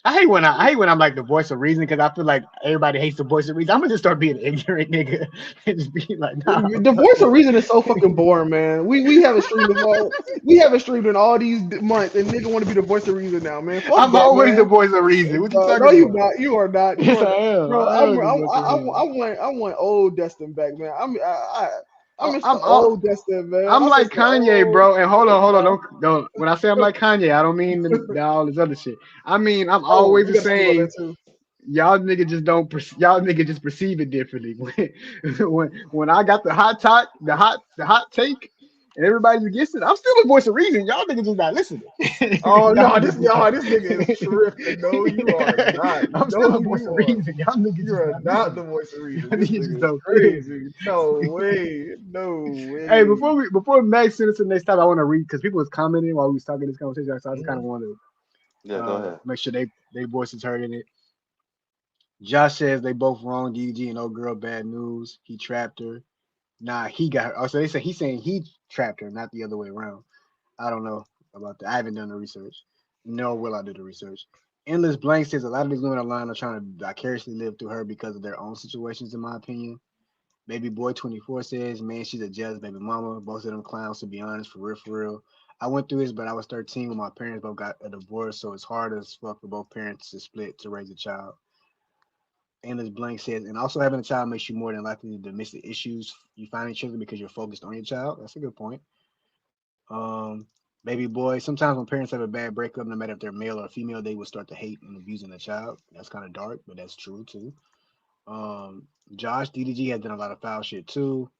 I hate when I'm like the voice of reason because I feel like everybody hates the voice of reason. I'm gonna just start being an ignorant nigga and just be like, nah, The voice of reason is so fucking boring, man. We haven't streamed this all. We haven't streamed in all these months, and nigga want to be the voice of reason now, man. Fuck I'm that, always the man. voice of reason. What you No, talking you about? not. You are not. You Yes, are I not. am. Bro, I am the voice of reason. I want old Destin back, man. I Oh, miss the I'm old Destin, man. I'm I miss like the Kanye, old bro. And hold on, Destin. don't. When I say I'm like Kanye, I don't mean all this other shit. I mean I'm Oh, always we the gotta talk about same. that too. Y'all nigga just don't. Y'all nigga just perceive it differently. When I got the hot take, and everybody's against it, I'm still the voice of reason. Y'all niggas just not listening. Oh Y'all no, niggas this nigga is tripping. No, you are not. I'm still No, the voice you of are. reason. Y'all niggas You just are not not listening. the voice of Y'all reason. This niggas just nigga is don't feel me. crazy. No way. No Hey, way. before Max sends us to the next time, I want to read because people was commenting while we was talking this conversation. So I just kind of Mhm. want to Yeah, go ahead. make sure they voices heard in it. Josh says they both wrong. DDG and old girl bad news. He trapped her. Nah, he got her. Oh, so they say he's saying he trapped her, not the other way around. I don't know about that. I haven't done the research. Nor will I do the research. Endless Blank says a lot of these women online are trying to vicariously live through her because of their own situations, in my opinion. Baby Boy 24 says, man, she's a jealous baby mama. Both of them clowns, to be honest, for real, for real. I went through this, but I was 13 when my parents both got a divorce, so it's hard as fuck for both parents to split to raise a child. Endless Blank says, and also having a child makes you more than likely to miss the issues you find in children because you're focused on your child. That's a good point. Um, Baby Boy, sometimes when parents have a bad breakup, no matter if they're male or female, they will start to hate and abusing the child. That's kind of dark, but that's true too. Um, Josh DDG has done a lot of foul shit too.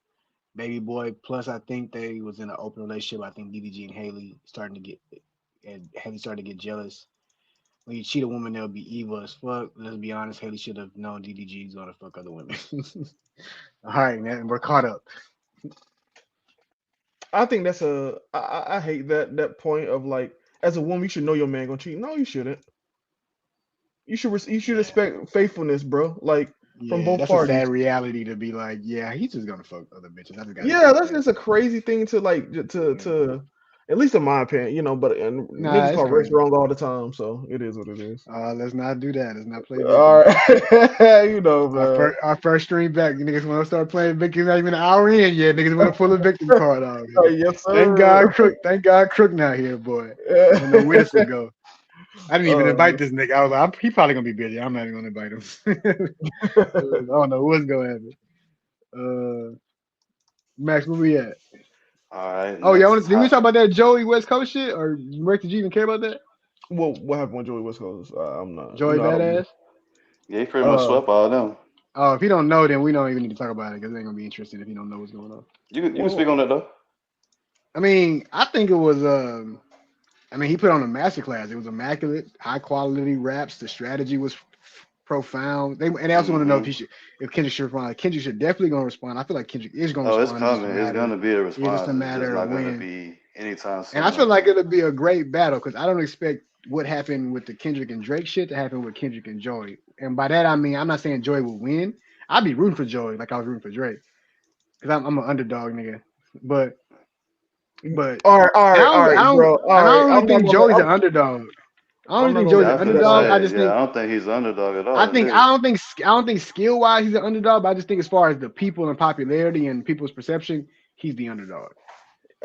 Baby Boy, plus I think they was in an open relationship. I think DDG and Haley starting to get and Haley started to get jealous. When you cheat a woman, they'll be evil as fuck. Let's be honest, Haley should have known DDG is gonna fuck other women. All right, man, we're caught up. I think that's I hate that point of like as a woman you should know your man gonna cheat. No, you shouldn't. You should Yeah, expect faithfulness, bro. Like from yeah, both that's a parties. sad reality to be like, yeah, he's just gonna fuck other bitches. I just gotta Yeah, accept that's that. just a crazy thing to like Yeah. to at least in my opinion, you know. But and Nah, niggas it's call race crazy. wrong all the time, so it is what it is. Let's not do that. Let's not play All victim. right, you know, man. Our first stream back, you niggas want to start playing victim. Not even an hour in yet. Niggas want to pull a victim card out. Yes, Thank sir. God, Crook. Thank God, Crook not here, boy. I don't know where this will go. I didn't even invite uh, this nigga. I was like, he probably gonna be busy. I'm not even gonna invite him. I don't know what's gonna happen. Uh, Max, where we at? All right, Oh, y'all want next to? Did we top. talk about that Joey West Coast shit, or Rick? Did you even care about that? what happened when Joey West goes? I'm not. You Joey know, I don't. Badass. Yeah, he pretty much Uh, swept all them. Oh, if you don't know, then we don't even need to talk about it because it ain't gonna be interesting if you don't know what's going on. You can speak on that though. I mean, I think it was. I mean, he put on a masterclass. It was immaculate, high quality raps. The strategy was profound. They also want to know Hmm. if Kendrick should respond. Kendrick should definitely gonna respond. I feel like Kendrick is gonna Oh, it's respond. coming. It's just a It's just matter of not gonna when. be anytime And I soon. I feel like think. it'll be a great battle because I don't expect what happened with the Kendrick and Drake shit to happen with Kendrick and Joey. And by that I mean I'm not saying Joey will win. I'd be rooting for Joey like I was rooting for Drake because I'm an underdog nigga. But but all right, bro. and All I right, don't really I'm not think gonna. Joey's an underdog. I don't I'm really not think gonna Joey's let an Yeah, you I'm get that finna underdog. off. say. Yeah, I don't think he's an underdog at all. Really. I don't think skill wise he's an underdog, but I just think as far as the people and popularity and people's perception, he's the underdog.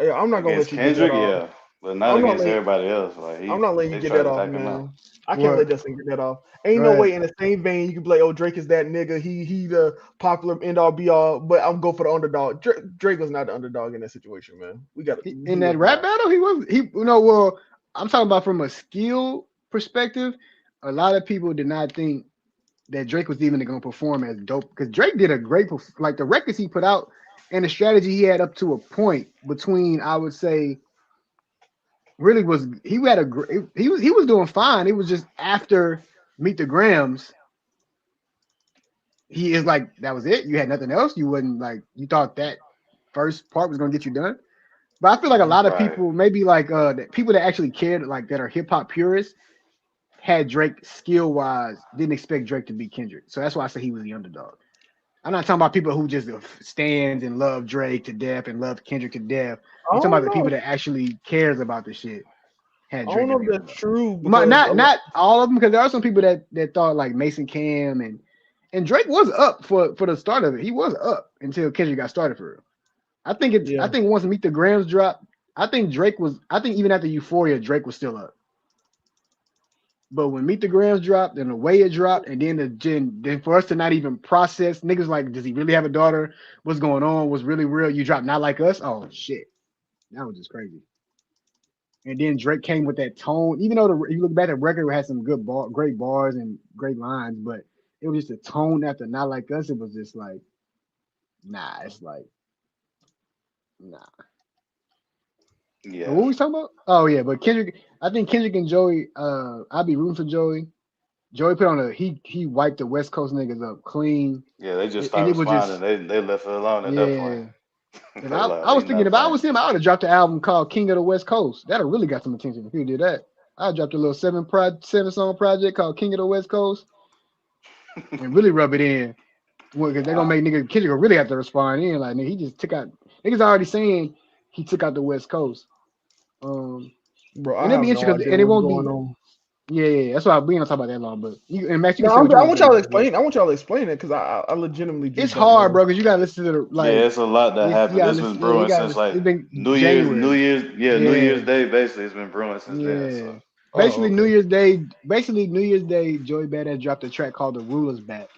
Yeah, I'm not gonna Against let you get that Kendrick, off. yeah, but not I'm not against letting. everybody else. Like I'm he, not letting you they get tried that to off, take him out. man. I can't What? let Justin get that off. Ain't Go no ahead. way in the same vein you can be like, oh, Drake is that nigga. He the popular end all be all. But I'm go for the underdog. Drake was not the underdog in that situation, man. In He that was rap not. battle, he you know well I'm talking about from a skill perspective. A lot of people did not think that Drake was even going to perform as dope because Drake did a great like the records he put out and the strategy he had up to a point between I would say really was he had he was doing fine. It was just after Meet the Grams, he is like that was it. You had nothing else. You wasn't like you thought that first part was gonna get you done. But I feel like a Mhm. lot of Right. people, maybe like people that actually cared, like that are hip hop purists, had Drake skill wise, didn't expect Drake to beat Kendrick. So that's why I say he was the underdog. I'm not talking about people who just stands and love Drake to death and love Kendrick to death. I I'm talking about don't the people know. that actually cares about the shit. Had I don't Drake know in if there. that's true Not because not all of them, because there are some people that thought like Mason Cam and Drake was up for the start of it. He was up until Kendrick got started for real. I yeah. think once Meet the Grams dropped, I think even after Euphoria, Drake was still up. But when Meet the Grams dropped and the way it dropped, and then for us to not even process niggas like, does he really have a daughter? What's going on? Was really real? You dropped Not Like Us? Oh shit. That was just crazy. And then Drake came with that tone, even though you look back at the record, it had some great bars and great lines, but it was just a tone after Not Like Us. It was just like, nah, it's like, nah. But Yeah, what we talking about? Oh yeah, but Kendrick, I think Kendrick and Joey, I'd be rooting for Joey. Joey put on he wiped the West Coast niggas up clean, yeah. They just and stopped it was responding. just They left it alone at that point. yeah. If They like I was they thinking not if I playing. was him, I would have dropped the album called King of the West Coast. That'd have really got some attention if he did that. I dropped a little 7 song project called King of the West Coast and really rub it in. Because they're gonna make nigga Kendrick will really have to respond in. Like nigga, he just took out niggas already saying he took out the West Coast. Um Bro, I and it'd be have no interesting idea and it what's won't going be on. yeah. That's why we ain't gonna talk about that long. But and Max, you No, can say what you I want to want say y'all to about it. But explain. I want y'all to explain it because I legitimately it's just don't hard, know. bro, because you gotta listen to the Yeah, like it's a lot that you happened. gotta It's been listen. Yeah, you brewing gotta since listen. like It's been New January. Year's, yeah, New Yeah. Year's Day. Basically, it's been brewing since then. So Yeah. Oh, okay. Basically New Year's Day, Joey Badass dropped a track called The Ruler's Back.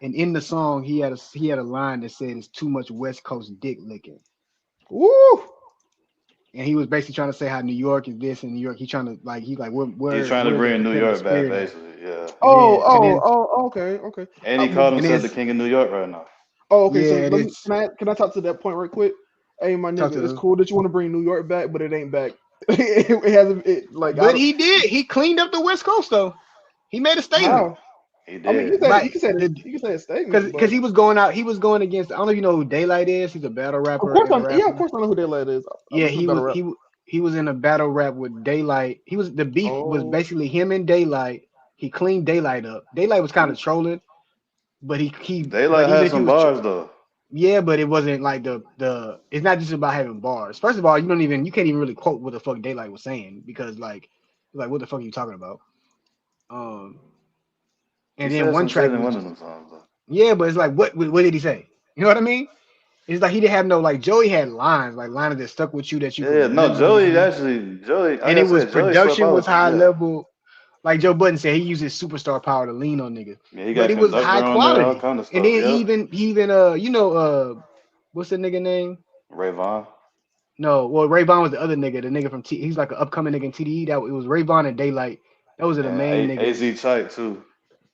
And in the song, he had a line that said it's too much West Coast dick licking. Woo! And he was basically trying to say how New York is this and New York. He's trying to like he's like he's trying to where's the bring New competitive York back, spirit at? basically. Yeah, Oh, Yeah. oh, oh, okay, okay. and he called And himself the it's king of New York right now. Oh, okay. So yeah, and let me it's can I talk to that point right quick? Hey, my talk nigga, to it's the cool that you want to bring New York back, but it ain't back. It hasn't. Like I but don't he did. He cleaned up the West Coast though. He made a statement. how. He I mean, did. Like you can say a statement, because but he was going against I don't know if you know who Daylight is. He's a battle of rapper course and a yeah, of rapper. course I know who that lad is. I Yeah, listen to battle rap. he was in a battle rap with Daylight. He was the beef was Oh, basically him and Daylight. He cleaned Daylight up. Daylight was kind of trolling, but but Daylight even had if he some was bars though. yeah, but it wasn't like the it's not just about having bars. First of all, you can't even really quote what the fuck Daylight was saying because like what the fuck are you talking about? Um He and then said one some shit track in was one of just them songs though. yeah, but it's like what did he say? You know what I mean? It's like he didn't have no like Joey had lines, like lines that stuck with you that you could Yeah, no, remember, Joey, like and I it was said, Joey slept production out was with some, high yeah. level. Like Joe Budden said, he uses superstar power to lean on niggas, Yeah, he but got it was high conductor on there, all quality. kind of And stuff. then Yep. he even what's the nigga name? Ray Vaughn. No, well Ray Vaughn was the other nigga, the nigga from He's like an upcoming nigga in TDE. That it was Ray Vaughn and Daylight. Those are the And main niggas. AZ Tight too.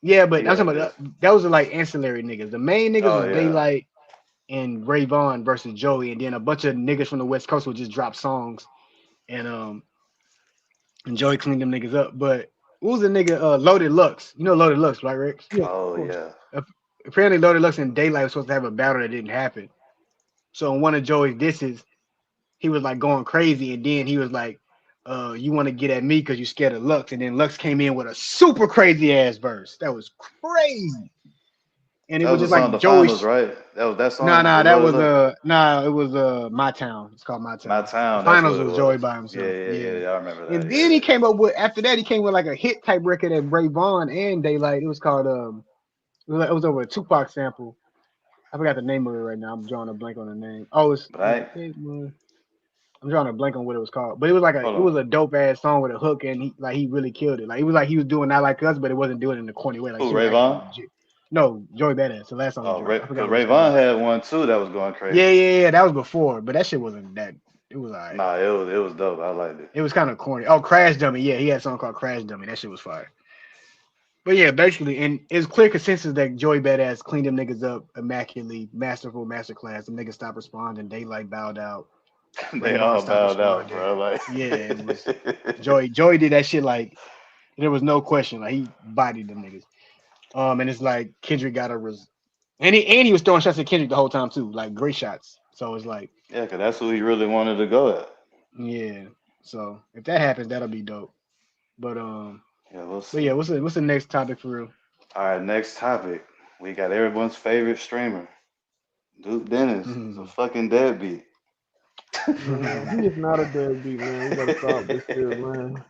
Yeah, He but I'm got a talking about diss. those are like ancillary niggas. The main niggas Oh was yeah. Daylight and Ray Vaughn versus Joey, and then a bunch of niggas from the West Coast would just drop songs and and Joey cleaned them niggas up. But what was the nigga Loaded Lux? You know Loaded Lux, right, Rex? yeah, of Oh course. yeah. Apparently Loaded Lux and Daylight was supposed to have a battle that didn't happen. So in one of Joey's disses, he was like going crazy, and then he was like, you want to get at me because you scared of Lux. And then Lux came in with a super crazy ass verse. That was crazy. And it That was was the just song like The Joey. Finals, right? That was that Nah, song nah, with that Loaded was Lux. it was My Town. It's called My My Town. The Town, that's finals what it was Joey was. by Yeah, himself. yeah, yeah, Yeah. yeah. I remember that. And then he Yeah. came up with after that he came with like a hit type record at Ray Vaughn and Daylight. It was called it was over a Tupac sample. I forgot the name of it right now. I'm drawing a blank on the name. Oh, But I I'm drawing a blank on what it was called. But hold it on. was a dope ass song with a hook and he really killed it. Like it was like he was doing Not Like Us, but it wasn't doing it in a corny way. Like Who, shit was Ray actually Vaughn? legit. No, Joey Badass, the last song he Oh, dropped. I because forgot what Ray it's called. Vaughn had one too that was going crazy. Yeah. That was before, but that shit wasn't that. It was alright. Nah, it was dope. I liked it. It was kind of corny. Oh, Crash Dummy. Yeah, he had a song called Crash Dummy. That shit was fire. But yeah, basically, and it's clear consensus that Joey Badass cleaned them niggas up immaculately, masterful masterclass. The niggas stopped responding. Daylight bowed out. Ray They Vaughn all stopped bowed out, responding. bro. Like, Yeah, it was Joey did that shit like there was no question. Like he bodied them niggas. And it's like Kendrick got and he was throwing shots at Kendrick the whole time too, like great shots. So it's like, yeah, because that's who he really wanted to go at. yeah. So if that happens, that'll be dope. But Yeah, we'll see. yeah, what's the next topic for real? All right, next topic. we got everyone's favorite streamer, Duke Dennis, is a fucking deadbeat. Man, he is not a deadbeat, man. We gotta stop this shit, man.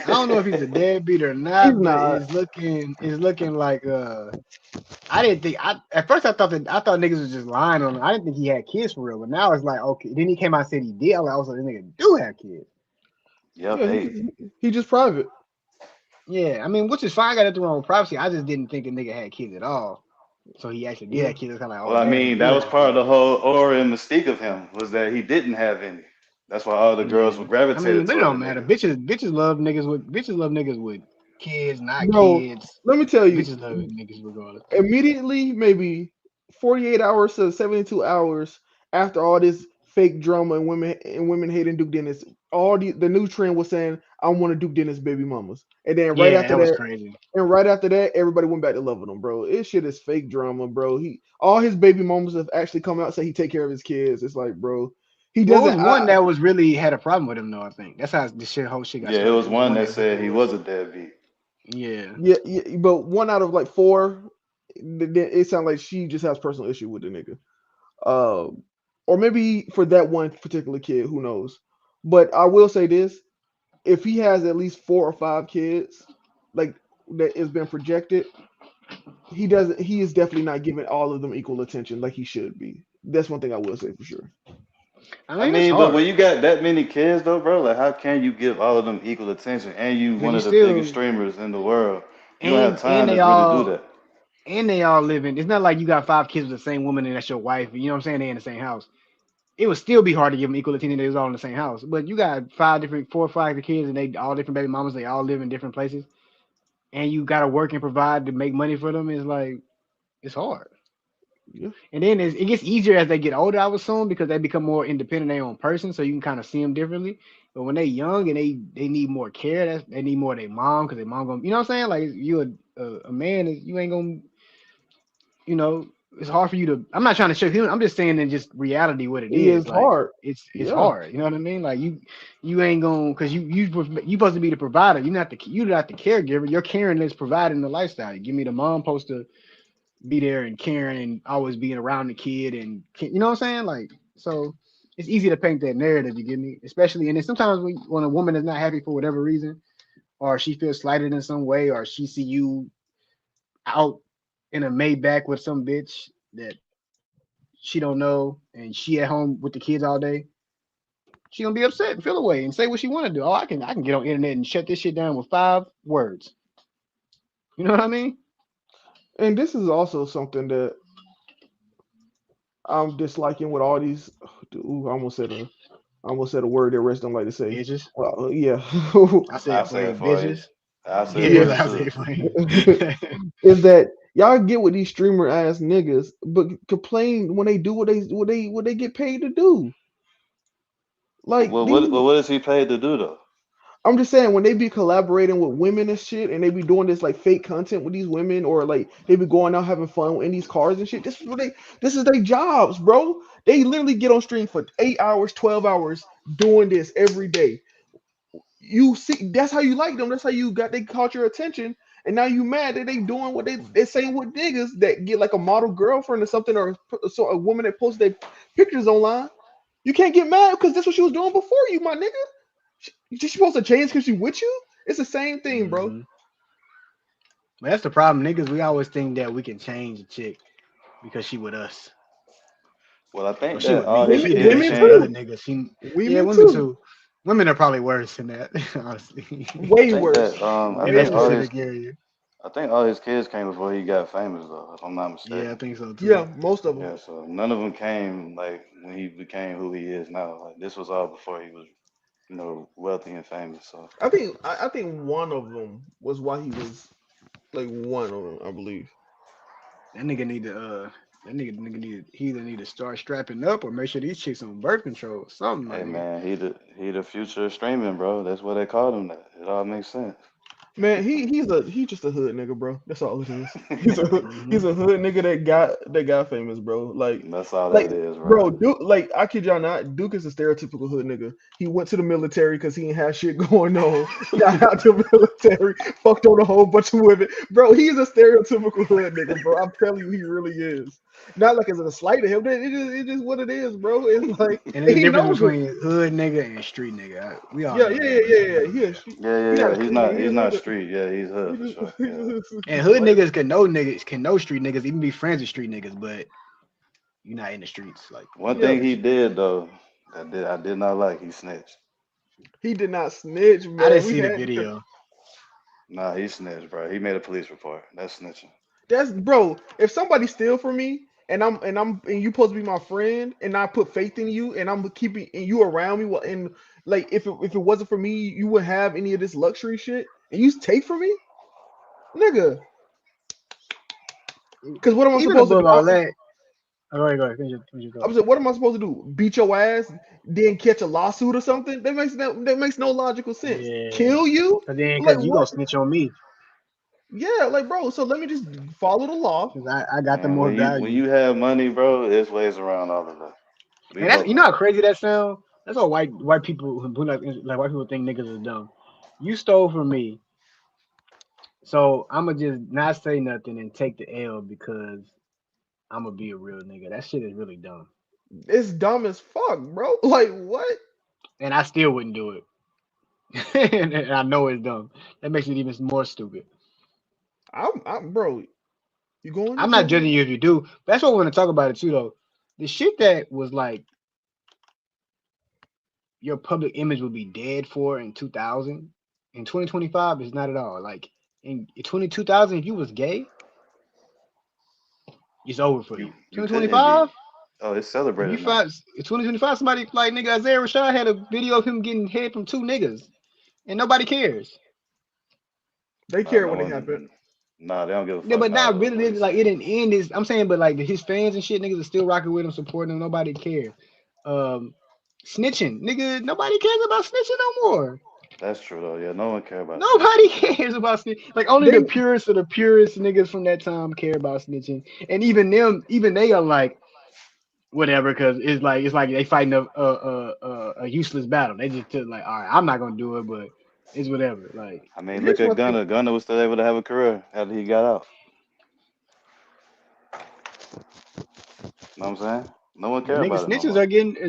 I don't know if he's a deadbeat or He's not, but not. it's looking like I didn't think I at first I thought niggas was just lying on him. I didn't think he had kids for real, but now it's like okay. Then he came out and said he did. I was like, this nigga do have kids. Yep, Yeah, hey. he just private. Yeah, I mean, which is fine. I got nothing wrong with privacy. I just didn't think the nigga had kids at all. So he actually did Yeah. have kids. It's kind of like, Well, oh I damn, he mean, do that was have part of kids. the whole aura and mystique of him was that he didn't have any. That's why all the girls Yeah, were I mean, gravitated but it toward the don't matter. nigga. Bitches love niggas with kids, not Bro, kids. let me tell you, Bitches love niggas regardless. immediately, maybe 48 hours to 72 hours after all this fake drama and women hating Duke Dennis, all the new trend was saying, I want to Duke Dennis baby mamas. And then Yeah, that was crazy. right after that, everybody went back to loving him, bro. This shit is fake drama, bro. He all his baby mamas have actually come out and say he take care of his kids. It's like, bro, he Well, it doesn't. was one that was really had a problem with him though. I think that's how the whole shit got Yeah, it started. was It was one one that that said said he he was. was a deadbeat. Yeah, Yeah, but one out of like four, it sounds like she just has personal issue with the nigga. Um, or maybe for that one particular kid, who knows? But I will say this: if he has at least 4 or 5 kids, like that has been projected, he doesn't. He is definitely not giving all of them equal attention like he should be. That's one thing I will say for sure. I I mean it's mean, but when hard, you got that many kids though, bro, like how can you give all of them equal attention and you but one you of the biggest still streamers in the world? You don't have and time to really do that. they all living. It's not like you got 5 kids with the same woman and that's your wife. You know what I'm saying? They in the same house. It would still be hard to give them equal attention. They was all in the same house. But you got 4 or 5 kids and they all different baby mamas. They all live in different places, and you got to work and provide to make money for them. It's like it's hard. Yeah, And then it gets easier as they get older, I would assume, because they become more independent, their own person, so you can kind of see them differently. But when they young and they need more care, they need more of their mom because their mom gonna, you know what I'm saying? Like you a man, you ain't gonna, you know, it's hard for you to. I'm not trying to show him. I'm just saying in just reality what it it is. is Like hard. it's Yeah, hard. You know what I mean? Like you ain't gonna because you supposed to be the provider. You're not the caregiver. You're caring is providing the lifestyle. You give me the mom supposed to be there and caring and always being around the kid and you know what I'm saying? Like so it's easy to paint that narrative, you get me? Especially and then sometimes when a woman is not happy for whatever reason, or she feels slighted in some way, or she see you out in a Maybach with some bitch that she don't know and she at home with the kids all day, she gonna be upset and feel away and say what she wanna do. Oh, I can get on internet and shut this shit down with 5 words. You know what I mean? and this is also something that I'm disliking with all these. Ooh, I almost said a word that rest don't like to say. Bitches. Well, yeah, I say I'll it for say you, it for you. bitches. I'll say it for yeah. you Yeah, I say too. it for you. Is that y'all get with these streamer ass niggas, but complain when they do what they get paid to do. Like these, What is he paid to do though? I'm just saying when they be collaborating with women and shit, and they be doing this like fake content with these women, or like they be going out having fun in these cars and shit. This is their jobs, bro. They literally get on stream for 8 hours, 12 hours doing this every day. You see, that's how you like them. That's how they caught your attention, and now you mad that they doing what they saying with niggas that get like a model girlfriend or something, or so a woman that posts their pictures online. You can't get mad because that's what she was doing before you, my nigga. She supposed to change because she with you? It's the same thing, bro. hmm But that's the problem, niggas. We always think that we can change a chick because she with us. Well, I Well, think she that with all me. If his she Women, did that kids women shit with other came. too. niggas, she yeah, Women women too. too. Women are probably worse than that, honestly. I Way think worse. that I Maybe think that's Way all worse. his specific area. I think all his kids came before he got famous though, if I'm not Yeah, I mistaken. think so too. Yeah, most of them. Yeah, so none of them came like when he became who he is now. Like this was all before he was, wealthy and famous. So I think one of them was why he was like one of them, I believe. That nigga need to that nigga need he either need to start strapping up or make sure these chicks on birth control. Something my hey nigga. man, he the future of streaming, bro. That's what they called him. That it all makes sense. Man, he's just a hood nigga, bro. That's all it is. Hmm. He's a hood nigga that got famous, bro. That's all Like that is, bro. bro, Duke. Like I kid y'all not, Duke is a stereotypical hood nigga. He went to the military because he ain't had shit going on. Got out the military, fucked on a whole bunch of women, bro. He's a stereotypical hood nigga, bro. I'm telling you, he really is. Not like it's a slight to him. It's just what it is, bro. It's like And there's a he difference knows it. between hood nigga and street nigga. We all Yeah, know yeah, that, yeah, but yeah, yeah. Yeah, yeah, He not a yeah. He's street nigga. not. He's not street. Yeah, he's hood for sure. He Yeah. and hood like, niggas can know street niggas, even be friends with street niggas, but you're not in the streets. Like One yeah, thing he did though, I did not like. He snitched. he did not snitch, I didn't man. We see the had video. Nah, he snitched, bro. He made a police report. That's snitching. that's bro. If somebody steal from me and you supposed to be my friend and I put faith in you and I'm keeping and you around me, and like if it wasn't for me, you wouldn't have any of this luxury shit and you take from me, nigga. Because what am I Even supposed to do? above all that, go ahead, finish your I'm thought. saying, what am I supposed to do? Beat your ass, then catch a lawsuit or something? That makes no logical sense. Yeah, Kill you? Like cause you gonna what? snitch on me, Yeah, like bro. So let me just follow the law. cause I got the Man, more when value. you have money, bro, there's ways around all of that. We And that's both you know know how that. crazy that sound. That's all white people who like white people think niggas is dumb. You stole from me, so I'ma just not say nothing and take the L because I'ma be a real nigga. That shit is really dumb, It's dumb as fuck, bro. Like what? and I still wouldn't do it. And I know it's dumb. That makes it even more stupid. Bro. You going I'm into not it, bro? judging you if you do. But that's what we're gonna talk about it too, though. The shit that was like your public image would be dead for in 2000, in 2025 is not at all. Like in 2000, if you was gay, it's over for you. You couldn't 2025, be. Oh, it's if you celebrated now. find in 2025 somebody like nigga Isaiah Rashad had a video of him getting head from two niggas, and nobody cares. They Nah, care no when it happened. one. Nah, they don't give a Yeah, fuck but now not though. really. What he Like said. it didn't end. His, I'm saying, but like his fans and shit, niggas are still rocking with him, supporting him. Nobody cares. Um, snitching, nigga. Nobody cares about snitching no more. That's true though. Yeah, no one care about snitching. Nobody cares about snitching. Like only They the purest of the purest niggas from that time care about snitching, and even them, even they are like whatever, because it's like they fighting a useless battle. They just feel like, all right, I'm not gonna do it, but it's whatever. Like I mean, look here's at my thing. Gunner. Gunner was still able to have a career after he got out. Know what I'm saying? No one yeah, care nigga, about it no more.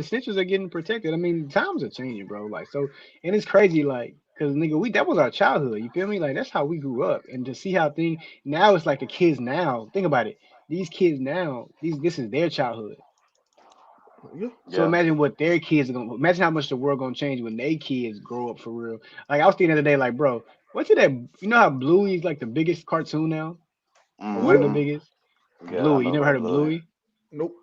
snitches are getting protected. I mean, times are changing, bro. Like so, and it's crazy, like, cause nigga, that was our childhood. You feel me? Like that's how we grew up, and to see how things now it's like the kids now. Think about it. These kids now, this is their childhood. Yeah. So Yeah. imagine what their kids are gonna. Imagine how much the world gonna change when they kids grow up for real. Like I was thinking the other day, like, bro, what's it that you know how Bluey is like the biggest cartoon now, or one of the Who? Mm-hmm. biggest? Yeah, I Bluey. You know never about heard of Bluey. Bluey? Nope.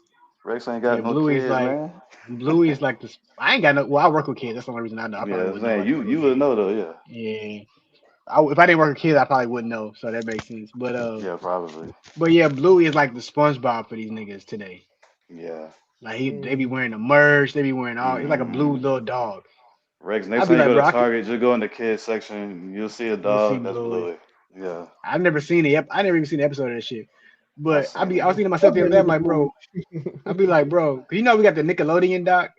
Rex ain't Yeah, got no Bluey's kids, like man. Bluey's like this. I ain't got no. Well, I work with kids. That's the only reason I know. I Yeah, probably I'm wouldn't know saying like a you little would kid. know though. Yeah. Yeah, if I didn't work with kids, I probably wouldn't know. So that makes sense. Yeah, probably. But yeah, Bluey is like the SpongeBob for these niggas today. Yeah. Like they be Mm. wearing the merch. They be wearing all. It's like a blue Mm-hmm. little dog. Rex, next I'd be time you like, go to bro, Target, just go in the kids section. You'll see a you'll see dog. That's Bluey. Bluey. Yeah, I've never seen it. I never even seen the episode of that shit. I But seen I it, was man. thinking to myself Fuck the other that day, I'm nigga like, Bluey. bro, I'd be like, bro, 'cause you know we got the Nickelodeon doc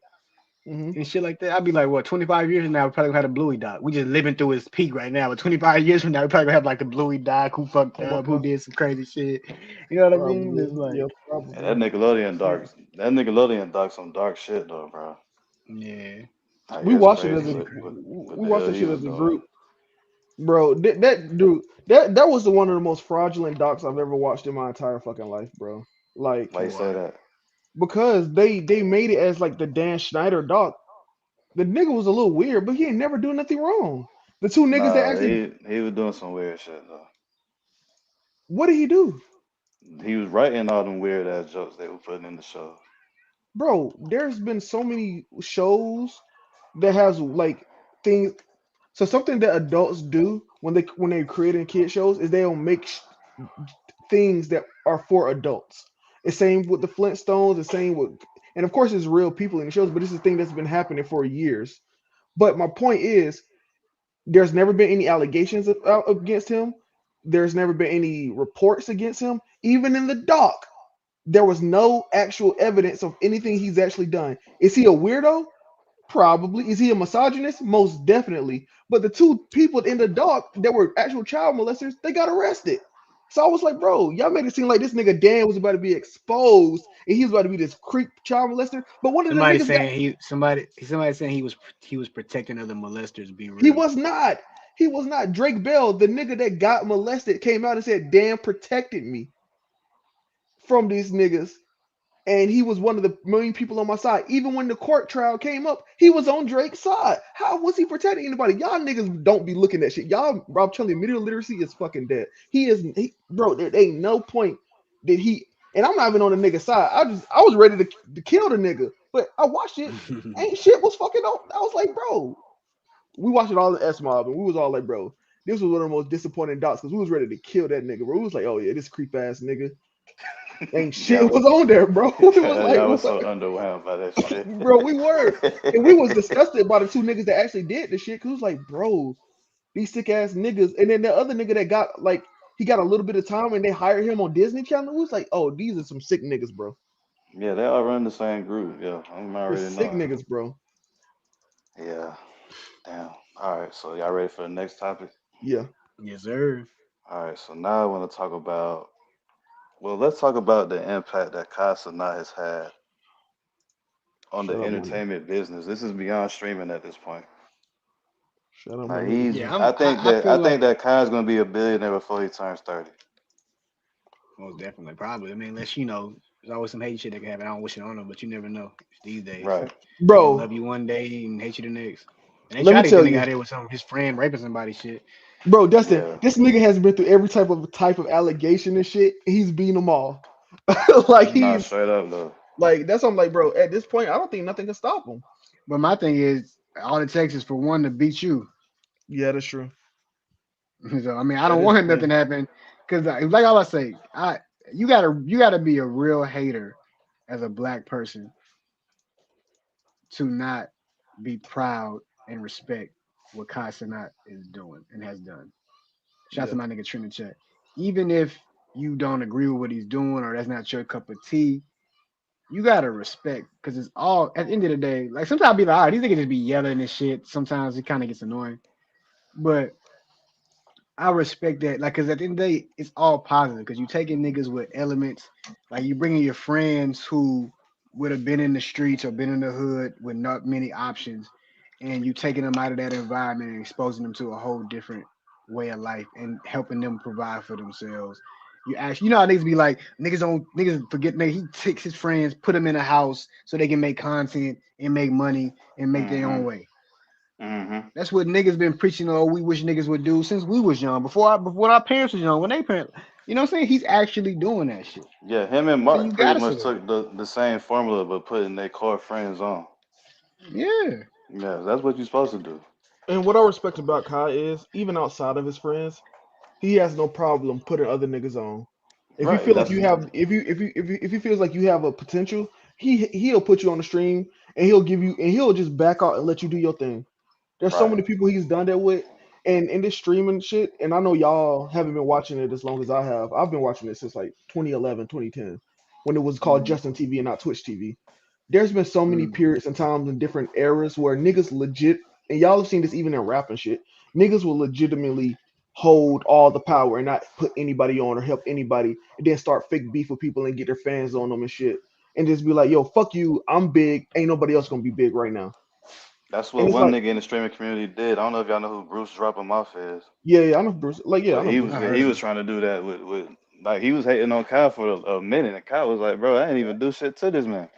Hmm. and shit like that. I'd be like, what, 25 years from now, we probably gonna have the Bluey doc. We just living through his peak right now. But 25 years from now, we probably gonna have like the Bluey doc, who fucked Oh my up, who god. did some crazy shit. You know what I mean? Probably. It's like, Yeah, And that probably. Nickelodeon dark, that Nickelodeon dark, some dark shit though, bro. yeah. Like We it's watched it crazy as a what we the watched hell that he shit was as a doing. group. Bro, that dude, that was the one of the most fraudulent docs I've ever watched in my entire fucking life, bro. Like, Why you say Why? that? because they made it as like the Dan Schneider doc. The nigga was a little weird, but he ain't never do nothing wrong. The two niggas that Nah, actually, he was doing some weird shit though. what did he do, He was writing all them weird ass jokes they were putting in the show. bro? There's been so many shows that has like things. So something that adults do when they creating kid shows is they don't make things that are for adults. It's same with the Flintstones. The same with, and of course, it's real people in the shows, but this is a thing that's been happening for years. But my point is, There's never been any allegations against him. There's never been any reports against him. Even in the doc, there was no actual evidence of anything he's actually done. Is he a weirdo? Probably. Is he a misogynist? Most definitely. But the two people in the dock that were actual child molesters, they got arrested. So I was like, bro, y'all made it seem like this nigga Dan was about to be exposed and he was about to be this creep child molester. But one of the Somebody niggas got, saying somebody saying he was protecting other molesters. Be he real. was not. He was not. Drake Bell, the nigga that got molested, came out and said, Dan protected me from these niggas. And he was one of the main people on my side. Even when the court trial came up, he was on Drake's side. How was he protecting anybody? Y'all niggas don't be looking at shit. Y'all, Rob telling you, media literacy is fucking dead. Bro, there ain't no point that he, and I'm not even on the nigga side. I was ready to kill the nigga, but I watched it. Ain't shit was fucking on. I was like, bro, we watched it all in S Mob, and we was all like, bro, this was one of the most disappointing dots because we was ready to kill that nigga, bro. We was like, oh yeah, this creep ass nigga. Ain't shit Y'all was was on there, bro. It was like, y'all was so underwhelmed by that shit. bro, we were. And we was disgusted by the two niggas that actually did the shit. Cause it was like, bro, these sick ass niggas. And then the other nigga that got like he got a little bit of time and they hired him on Disney Channel. It was like, oh, these are some sick niggas, bro. Yeah, they all run the same group. Yeah, I'm They're already sick knowing. niggas, bro. Yeah, damn. All right, so y'all ready for the next topic? Yeah. Yes, sir. All right, so now I want to talk about. Well, let's talk about the impact that Kai Cenat has had on the Shut up, my nigga. entertainment business. This is beyond streaming at this point. Shut up, my Like nigga. Yeah, I I feel think like that Kai's gonna be a billionaire before he turns 30. most definitely, probably. I mean, unless there's always some hate shit that can happen. I don't wish it on them, but you never know these days. Right. He can Bro, love you one day and hate you the next. And they let me tried to get tell the nigga you. out there with some his friend raping somebody shit. Bro, Dustin, Yeah. this nigga has been through every type of allegation and shit. He's beaten them all. like Nah, he's straight up though. like that's what I'm like, bro. At this point, I don't think nothing can stop him. But my thing is, all it takes is for one to beat you. Yeah, that's true. So I mean, I That don't is want yeah. nothing to happen because, like I say, you gotta be a real hater as a black person to not be proud and respect what Kai Cenat is doing and has done. Shout out Yeah. to my nigga Trina Chat. Even if you don't agree with what he's doing or that's not your cup of tea, you gotta respect because it's all at the end of the day. Like sometimes I be like, all right, these niggas just be yelling and shit. Sometimes it kind of gets annoying, but I respect that. Like, cause at the end of the day, it's all positive because you taking niggas with elements, like you bringing your friends who would have been in the streets or been in the hood with not many options, and you taking them out of that environment and exposing them to a whole different way of life and helping them provide for themselves. You know how niggas be like, niggas forget he takes his friends, put them in a house so they can make content and make money and make their own Mhm. way. Mhm. That's what niggas been preaching. Oh, we wish niggas would do since we was young. Before our parents was young, when they parents, you know what I'm saying? He's actually doing that shit. Yeah, him and So Mark you pretty gotta much support took the same formula but putting their core friends on. it. Yeah. Yeah, that's what you're supposed to do. And what I respect about Kai is, even outside of his friends, he has no problem putting other niggas on. If you Right. feel like That's you have, if he feels like you have a potential, he'll put you on the stream and he'll give you and he'll just back out and let you do your thing. There's so right. many people he's done that with, and in this streaming shit, and I know y'all haven't been watching it as long as I have. I've been watching it since like 2011, 2010, when it was called Mm, Justin TV and not Twitch TV. There's been so many mm, periods and times in different eras where niggas legit, and y'all have seen this even in rap and shit. Niggas will legitimately hold all the power and not put anybody on or help anybody, and then start fake beef with people and get their fans on them and shit, and just be like, "Yo, fuck you, I'm big. Ain't nobody else gonna be big right now." That's And what it's one like, nigga in the streaming community did. I don't know if y'all know who Bruce Drop 'em off is, yeah, I know Bruce. Like, yeah, I but know Bruce. I he heard was him. trying to do that with like he was hating on Kyle for a minute, and Kyle was like, "Bro, I ain't even do shit to this man."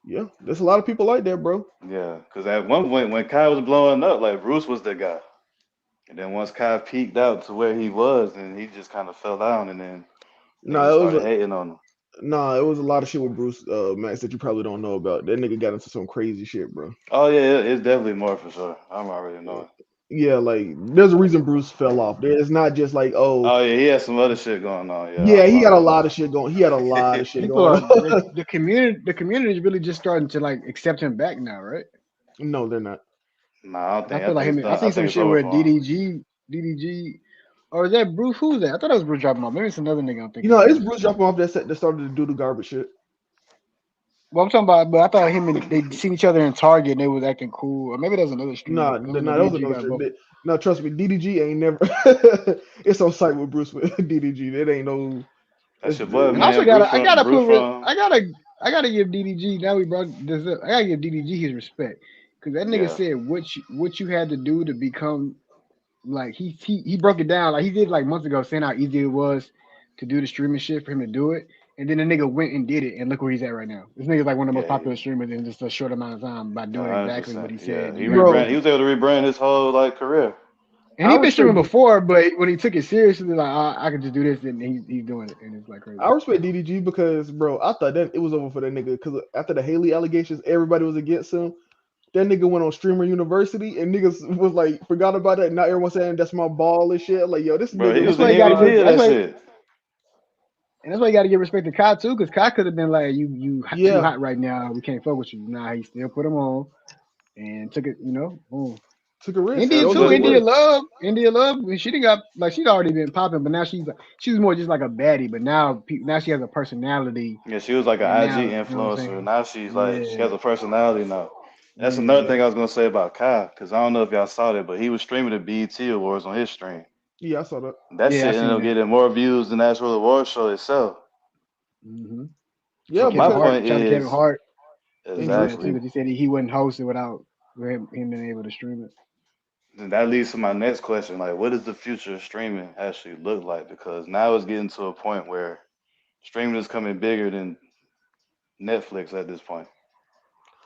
Yeah, there's a lot of people like that, bro. Yeah, because at one point when Kyle was blowing up, like Bruce was the guy, and then once Kyle peaked out to where he was, and he just kind of fell down, and then Nah, niggas it was started a hating on him. it was a lot of shit with Bruce Max that you probably don't know about. That nigga got into some crazy shit, bro. Oh yeah, it's definitely more for sure. I'm already knowing. Yeah, like there's a reason Bruce fell off. It's not just like, oh, Oh yeah, he has some other shit going on. Yeah, yeah, I'm he got a already lot knowing. of shit going. He had a lot of shit People going are on. the community is really just starting to like accept him back now, right? No, they're not. Nah, I don't 'Cause I think. I feel like think him. it's I done. I seen think some it's shit over where for him. DDG, or is that Bruce? Who's that? I thought that was Bruce dropping off. Maybe it's another nigga I'm You thinking know, it's of. Bruce dropping off that started to do the garbage shit. Well, I'm talking about, but I thought him and they seen each other in Target and they was acting cool. Or maybe that was another streamer. Nah, I don't know. nah, those are DDG no got shit. both. No, trust me, DDG ain't never. It's on site with Bruce with DDG. It ain't no. That's It's your boy, And also man. Bruce I from gotta Bruce put, from. I gotta give DDG. Now we brought this up. I gotta give DDG his respect because that nigga Yeah, said what you had to do to become like he broke it down like he did like months ago, saying how easy it was to do the streaming shit for him to do it. And then the nigga went and did it, and look where he's at right now. This nigga's like one of the most yeah, popular streamers in just a short amount of time by doing exactly what 100%. he Yeah, said he he had to rebrand. do. He bro. was able to rebrand his whole like career. And I he been streaming respect before, but when he took it seriously, like I could just do this, and he's doing it, and it's like crazy. I respect DDG because, bro, I thought that it was over for that nigga. Because after the Haley allegations, everybody was against him. That nigga went on Streamer University, and niggas was like forgot about it. Now everyone's saying that's my ball and shit. Like, yo, this Bro, he nigga That's was was the why you got to not. give. MVP of That's that why, shit. and that's why you got to give respect to Kai too, because Kai could have been like, you too Yeah, hot right now. We can't fuck with you. Nah, he still put him on and took it. Boom. took a risk. India And Showed too. that it but worked. India Love. When she didn't got like she'd already been popping, but now she was more just like a baddie. But now she has a personality, yeah, she was like an and IG now you know what I'm influencer. saying. Now she's like she Yeah, has a personality now. That's another yeah. thing I was gonna say about Kai, because I don't know if y'all saw that, but he was streaming the BET Awards on his stream. Yeah, I saw that. That Yeah, I shit ended seen up that. getting more views than the actual award show itself. Mm-hmm. So Yeah, my because point Shout out to Kevin is Hart. He said that too exactly. interesting. because he said he wouldn't host it without him being able to stream it. Then that leads to my next question. Like, what does the future of streaming actually look like? Because now it's getting to a point where streaming is coming bigger than Netflix at this point.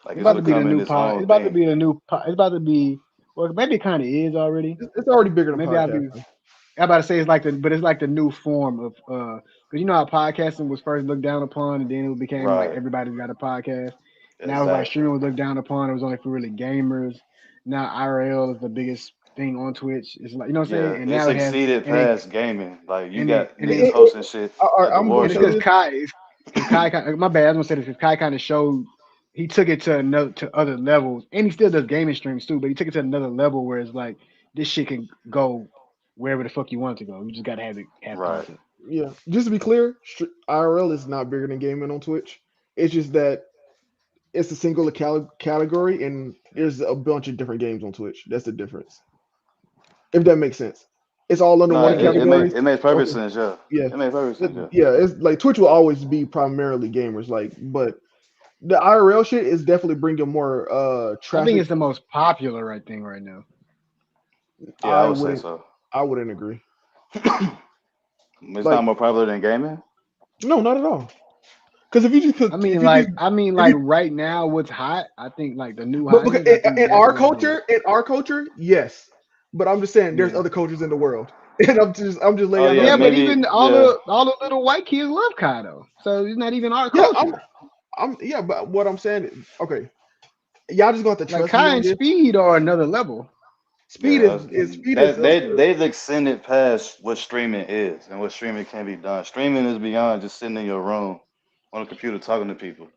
Like It's it's about to be the becoming new its pod. It's own about to thing. be the new. It's about to be. Well, maybe it kind of is already. It's already bigger But than maybe I'll be. podcasting. I'm about to say it's like but it's like the new form of because you know how podcasting was first looked down upon, and then it became like Right. everybody's got a podcast. Now it's like Exactly. streaming was looked down upon. It was only for really gamers. Now IRL is the biggest thing on Twitch. It's like you know what I'm saying, Yeah, and it's now it has exceeded and it past gaming. Like you and it got and niggas it hosting shit at the I'm award going and to it's say because shows. this. My bad. I was gonna say this because Kai kind of showed he took it to other levels, and he still does gaming streams too. But he took it to another level where it's like this shit can go wherever the fuck you want it to go. You just gotta have Right. content. Yeah, just to be clear, IRL is not bigger than gaming on Twitch. It's just that it's a single category, and there's a bunch of different games on Twitch. That's the difference. If that makes sense, it's all under No, one Yeah, it yeah. make category. it makes perfect Okay, sense. Yeah, yeah, it makes perfect sense. Yeah. yeah. It's like Twitch will always be primarily gamers, like, but the IRL shit is definitely bringing more I think traffic. it's the most popular right thing right now. Yeah, I I would say wouldn't, so. I wouldn't agree. It's not Like, more popular than gaming. no, not at all. Because if you just, if you just, if Like you, right now, what's hot? I think like the new but because hotness. I think that's what it is. in our culture, yes. But I'm just saying, there's Yeah. other cultures in the world, and I'm just letting Oh y'all know yeah, Yeah, that. but maybe even yeah. all the little white kids love Kai though. So it's not even our Yeah, culture. yeah. But what I'm saying is, okay, y'all just going to have to Like trust me Kai on and this. Speed are another level. Speed Yeah, is up there. they've extended past what streaming is and what streaming can be done. Streaming is beyond just sitting in your room on a computer talking to people.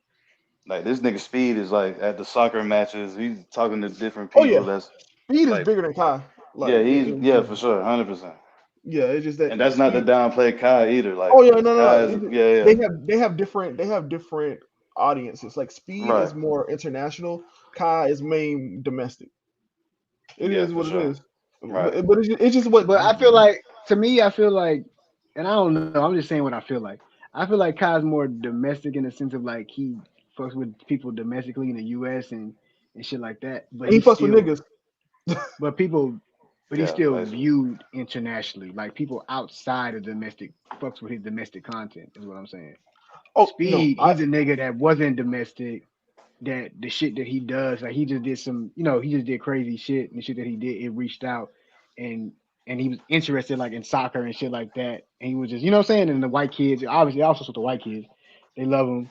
Like this nigga Speed is like at the soccer matches. He's talking to different Oh people. yeah, That's Speed is like bigger than Kai. yeah, Like, yeah for sure, 100%. yeah, it's just that And that's not to Speed. downplay Kai either. Oh Like yeah, no. Kai is yeah. They have different audiences. Like Speed Right. is more international. Kai is main domestic. It Yeah, is for what it sure. is. Right. But it's just what. But I feel like to me, I feel like, and I don't know. I'm just saying what I feel like. I feel like Kai's more domestic in the sense of like he fucks with people domestically in the U.S. and shit like that. But And he he's fucks with still, niggas. but people, but he's Yeah, still basically. viewed internationally. Like people outside of domestic fucks with his domestic content. Is what I'm saying. Oh no, Speed, he's a nigga that wasn't domestic. That the shit that he does, like he just did some, he just did crazy shit, and the shit that he did, it reached out, and and he was interested like in soccer and shit like that, and he was just, you know what I'm saying, and the white kids, obviously, also with the white kids, they love him,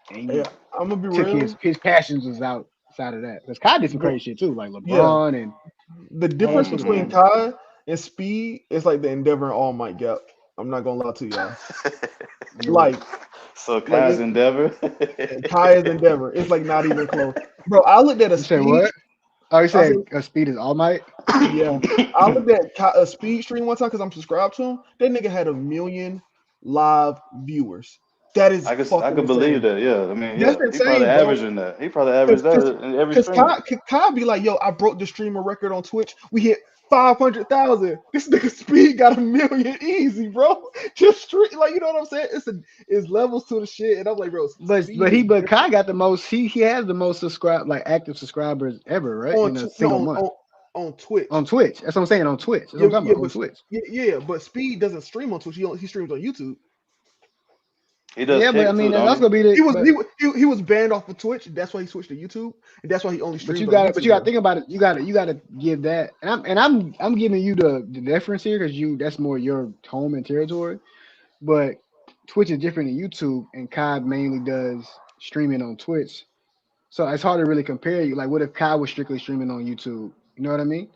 and he yeah, I'm gonna be took real. his passions was outside of that. Because Kai did some Bro, crazy shit too, like yeah, LeBron and the all difference sort of between things. Kai and Speed is like the Endeavor and All Might gap. I'm not gonna lie to y'all. Yeah. Like, So like Kai's Endeavor. Kai is Endeavor. It's like not even close, bro. I looked at a You say Speed. what? Oh, you I said, said Speed is All Might? yeah. I looked at a speed stream one time because I'm subscribed to him. That nigga had 1 million live viewers. That is I fucking could believe insane. that. Yeah, I mean, That's yeah, he probably insane, bro. averaging that. He probably averaged Cause, that cause, in every cause stream. Kai be like, yo, I broke the streamer record on Twitch. We hit 500,000. This nigga Speed got 1 million easy, bro. Just street, like you know what I'm saying? It's levels to the shit, and I'm like, bro, Speed is But Kai different. got the most. He has the most subscribe like active subscribers ever, right? On In a no single month on Twitch. on Twitch. That's what I'm saying on Twitch. That's what Yeah, I'm talking yeah, about on but Twitch. but Speed doesn't stream on Twitch. He streams on YouTube. He does Yeah, but I kick mean too, that's don't he? gonna be the He was but he, wa- he was banned off of Twitch. That's why he switched to YouTube, and that's why he only streams on but YouTube you gotta now. think about it. You gotta give that, and I'm giving you the difference here because that's more your home and territory. But Twitch is different than YouTube, and Kai mainly does streaming on Twitch, so it's hard to really compare you. Like, what if Kai was strictly streaming on YouTube? You know what I mean?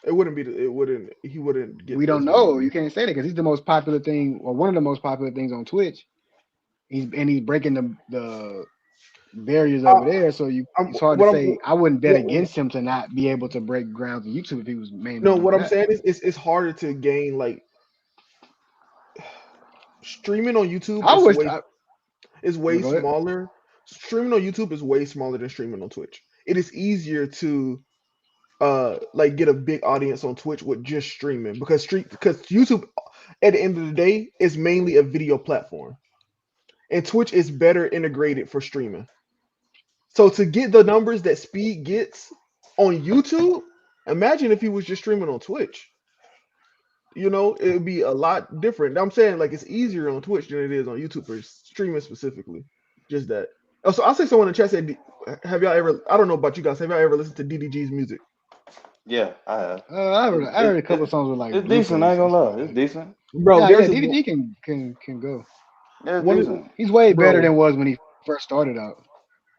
It wouldn't be. It wouldn't. He wouldn't We get don't as many know. You views. can't say that because he's the most popular thing, or one of the most popular things on Twitch. He's breaking the barriers I, over there. So I'm it's hard to what I'm say. I wouldn't bet what against him to not be able to break grounds on YouTube if he was mainly no. doing What I'm that. saying is, it's harder to gain like streaming on YouTube I was is no, way go ahead. smaller. Streaming on YouTube is way smaller than streaming on Twitch. It is easier to like get a big audience on Twitch with just streaming because YouTube at the end of the day is mainly a video platform, and Twitch is better integrated for streaming. So to get the numbers that Speed gets on YouTube, imagine if he was just streaming on Twitch. It would be a lot different. I'm saying like it's easier on Twitch than it is on YouTube for streaming specifically. Just that. Oh, so I'll say someone in the chat said, "Have y'all ever? I don't know about you guys. Have y'all ever listened to DDG's music?" Yeah, I have. I heard a couple of songs with like It's decent. I Blueface ain't and gonna stuff. lie. It's decent. Bro, Yeah, there's a DDG can go. Yeah, it's one, decent. He's way better bro. than was when he first started out.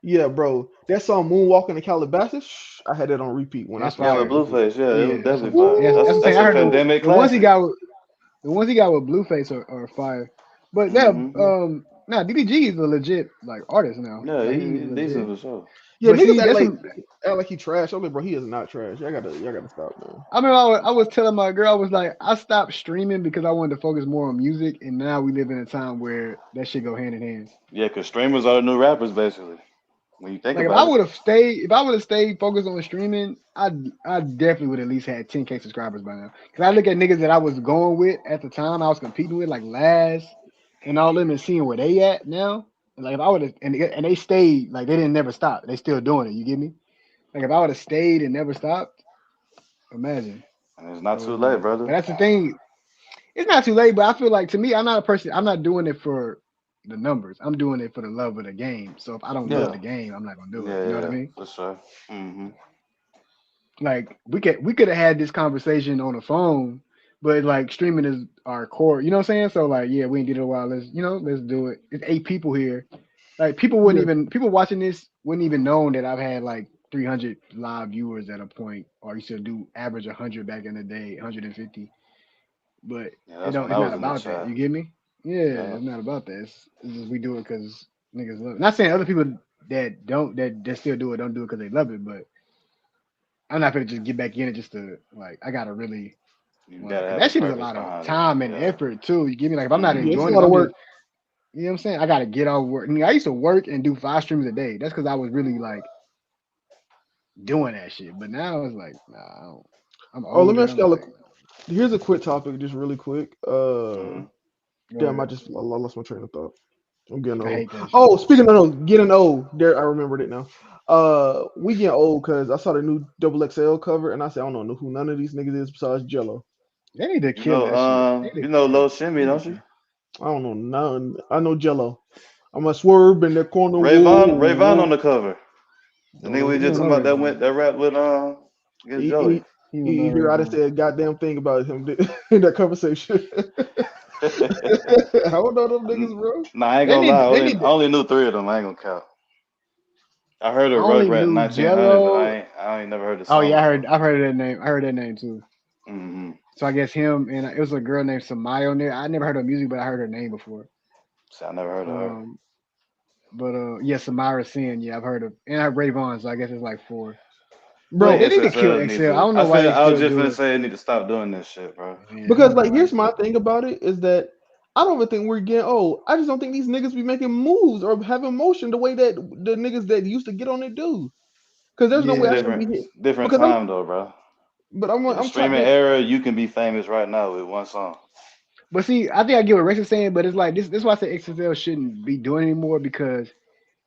Yeah, bro. That song "Moonwalking to Calabasas." I had that on repeat when I That's started Yeah, with fire. listening to it. Blueface. Yeah, it was Yeah, that's definitely what I'm saying. fire. That's Woo! what I'm saying. That's I a heard pandemic the ones he classic. got with Blueface are fire. But yeah, Hmm now DDG is a legit like artist now. Yeah, Like he, he's he's decent legit. for sure. Yeah, But niggas see, that's some. act like he trash. I'm like, bro, he is not trash. Y'all gotta stop, man. I mean, I was telling my girl, I was like, I stopped streaming because I wanted to focus more on music, and now we live in a time where that shit go hand in hand. Yeah, because streamers are the new rappers, basically. When you think Like about it. if I would have stayed focused on streaming, I definitely would at least had 10K subscribers by now. Cause I look at niggas that I was going with at the time, I was competing with like Laz and all them, and seeing where they at now. Like if I would have and they stayed, like they didn't never stop. They still doing it. You get me? Like if I would have stayed and never stopped, imagine. And it's not So too it's late, like, but brother. that's the thing. It's not too late, but I feel like to me, I'm not a person. I'm not doing it for the numbers. I'm doing it for the love of the game. So if I don't love Yeah. the game, I'm not gonna do it. Yeah, You know what I yeah, mean? for sure. Hmm Like we could have had this conversation on the phone, but like streaming is our core. You know what I'm saying? So like, yeah, we ain't did it in a while. Let's do it. It's 8 people here. Like Yeah, people watching this wouldn't even know that I've had like 300 live viewers at a point, or used to do average 100 back in the day, 150. But Yeah, that's when it's I not was in the about that. chat. You get me? Yeah, Yeah. it's not about that. It's just we do it because niggas love it. Not saying other people that still do it don't do it because they love it, but I'm not gonna just get back in it just to like I gotta really You want to gotta because have a that shit is a purpose lot of behind it. time and Yeah. effort too. You get me? Like if I'm not yeah, it's a enjoying it, lot if of I'm work. just you know what I'm saying? I gotta get off work. I mean, I used to work and do 5 streams a day. That's because I was really like doing that shit. But now it's like, nah, I'm Oh, let me older. ask I'm y'all. like, Here's a quick topic, just really quick. hmm go Damn, ahead. I lost my train of thought. I'm getting I old. hate that shit. Oh, speaking of old, getting old. There, I remembered it now. We getting old because I saw the new Double XL cover, and I said I don't know who none of these niggas is besides Jello. They need to kill that shit. They need to You know kill Lil it. Shimmy, don't you? I don't know none. I know Jello. I'm a swerve in the corner. Rayvon, Whoa, Rayvon on whoa. the cover. The Don't nigga know we who You just don't he know talking is. about Ray that rap with against He, Joey. he, You don't know he Ray hear I just said a goddamn thing about him in that conversation. I don't know them niggas, bro. Nah, I ain't They gonna lie. need they need I only knew three of them. I ain't gonna count. I heard I of only Rugrat knew 1900, but Jello. I ain't never heard the Oh song yeah, before. I've heard of that name. I heard that name too. Hmm So I guess him and it was a girl named Samaya on there. I never heard her music, but I heard her name before. See, I never heard of her. But yeah, Samara Sin, yeah, I've heard of, and I have Ray Vaughn, so I guess it's like four. bro. They need to kill SSL need Excel. I to. don't know why they I was still just do gonna it. say they need to stop doing this shit, bro. Man, I Because don't know like why they here's still my do thing about it is that I don't even think we're getting old. I just don't think these niggas be making moves or having motion the way that the niggas that used to get on it do. Because it. there's no way I Yeah. should be hit. Different Because I'm time though, bro. but In the I'm tapped streaming in. era, you can be famous right now with one song. But see, I think I get what Rex is saying, but it's like this is why I say XSL shouldn't be doing anymore because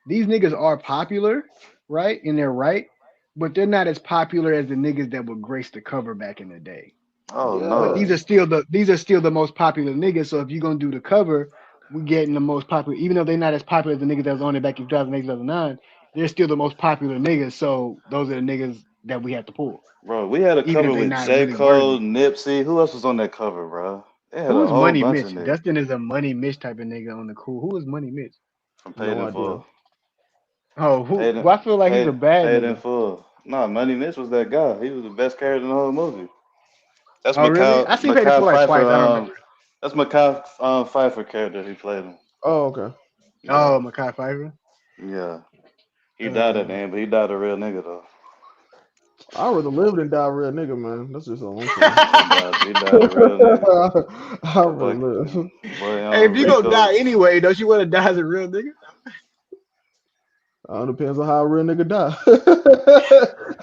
these niggas are popular, right? And they're right, but they're not as popular as the niggas that would grace the cover back in the day. Oh But Yeah. no, these are still the most popular niggas. So if you're gonna do the cover, we getting the most popular, even though they're not as popular as the niggas that was on it back in 2008, 2009, they're still the most popular niggas. So those are the niggas that we have to pull, bro. We had a even if cover they're with not J. really Cole, worthy. Nipsey. Who else was on that cover, bro? They had Who a is whole Money bunch of Mitch? niggas Dustin is a Money Mitch type of nigga on the cool. Who is Money Mitch? from Paid No in idea. Full. Oh, who? Paid in, Well, I feel like he's a bad paid in nigga. full. No, Money Mitch was that guy. He was the best character in the whole movie. That's Oh, really? I seen Paid in Mackay Full like Pfeiffer. twice. I don't remember. That's Mackay Pfeiffer character. He played him. Oh, okay. Yeah, Oh, Makai Pfeiffer. yeah. He died at the Uh, end, but he died a real nigga though. I rather live than die real nigga, man. That's just all I'm saying. He died a real nigga. I That rather boy, live. boy, hey, if you gonna Rico. die anyway, don't you want to die as a real nigga? Depends on how a real nigga die.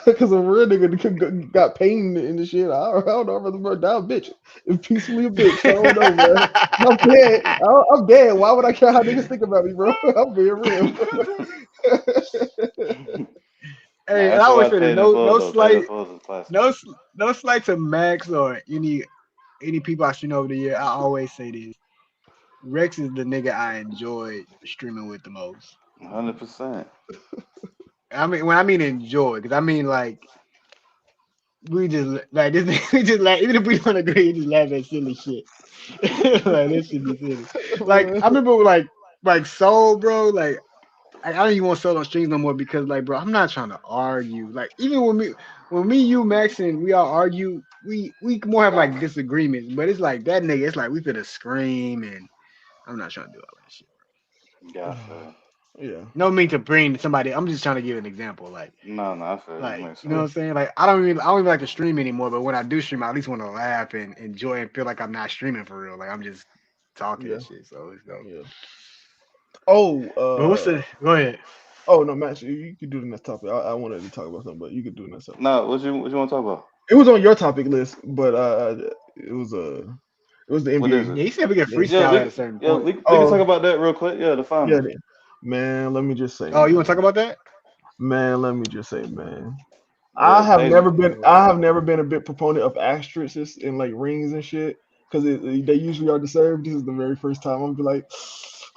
Because a real nigga got pain in the shit. I don't know. I'd rather die a bitch. Peacefully a bitch. I don't know, man. I'm dead. I'm dead. Why would I care how niggas think about me, bro? I'm being real. Nah, Hey, and I that's always why say this: Paid in no, Full no though. Paid in slight, Full is a classic. no, no slight to Max or any people I've seen over the year. I always say this: Rex is the nigga I enjoy streaming with the most. 100%. I mean, when I mean enjoy, because I mean like we just like this. We just laugh, even if we don't agree, we just laugh at silly shit. Like this should be silly. Like I remember like Soul, bro. Like I don't even want Soul on streams no more because like, bro, I'm not trying to argue. Like even when me, you, Max, and we all argue, we more have like disagreements. But it's like that nigga. It's like we could have scream, and I'm not trying to do all that shit. Yeah, I feel. Yeah. No mean to bring somebody. I'm just trying to give an example. No, I feel it Like makes you know what I'm sense. saying. Like I don't even like to stream anymore. But when I do stream, I at least want to laugh and enjoy and feel like I'm not streaming for real. Like I'm just talking and Yeah. shit. So let's go. Yeah. Oh, But what's the? Go ahead. oh no, Max, you could do the next topic. I wanted to talk about something, but you could do the next topic. No, what you want to talk about? It was on your topic list, but it was the What is NBA. it? Yeah, he said we can Yeah. Yeah, freestyle at a certain point. we can talk Oh about that real quick. Yeah, the yeah, finals. man. Let me just say, Oh, you want to talk man. about that? Man, let me just say, man. Yeah, basically. I have never been a big proponent of asterisks in like rings and shit because they usually are deserved. This is the very first time I'm be like,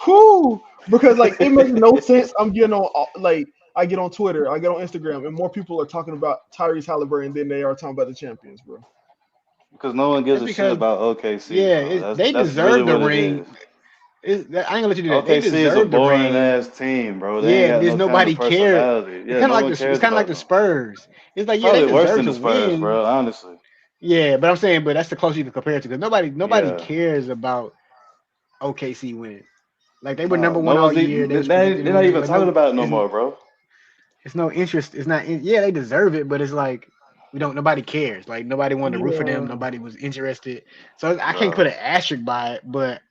whoo, because like it makes no sense. I'm getting on like I get on Twitter, I get on Instagram, and more people are talking about Tyrese Halliburton than they are talking about the champions, bro. Because no one gives That's a shit because about OKC, yeah, bro. they That's really deserve the what it ring. is. I ain't gonna let you do that. They OKC is a deserve the boring ring. ass team, bro. They ain't Yeah, got there's no type nobody of care. personality. It's Yeah, kind of no like one the cares it's kind of like about the them. Spurs. It's like yeah, they Probably worse deserve than to the Spurs, win. bro. Honestly. Yeah, but I'm saying, but that's the closest you can compare it to because nobody Yeah. cares about OKC winning. Like they were No, number no one all one's year. even. They was They're predicted to not win. even Like talking no, about it no more, bro. it's no interest. It's not. Yeah, they deserve it, but it's like we don't. Nobody cares. Like nobody wanted to root for them. Yeah, Nobody was interested. So I can't put Bro. an asterisk by it, but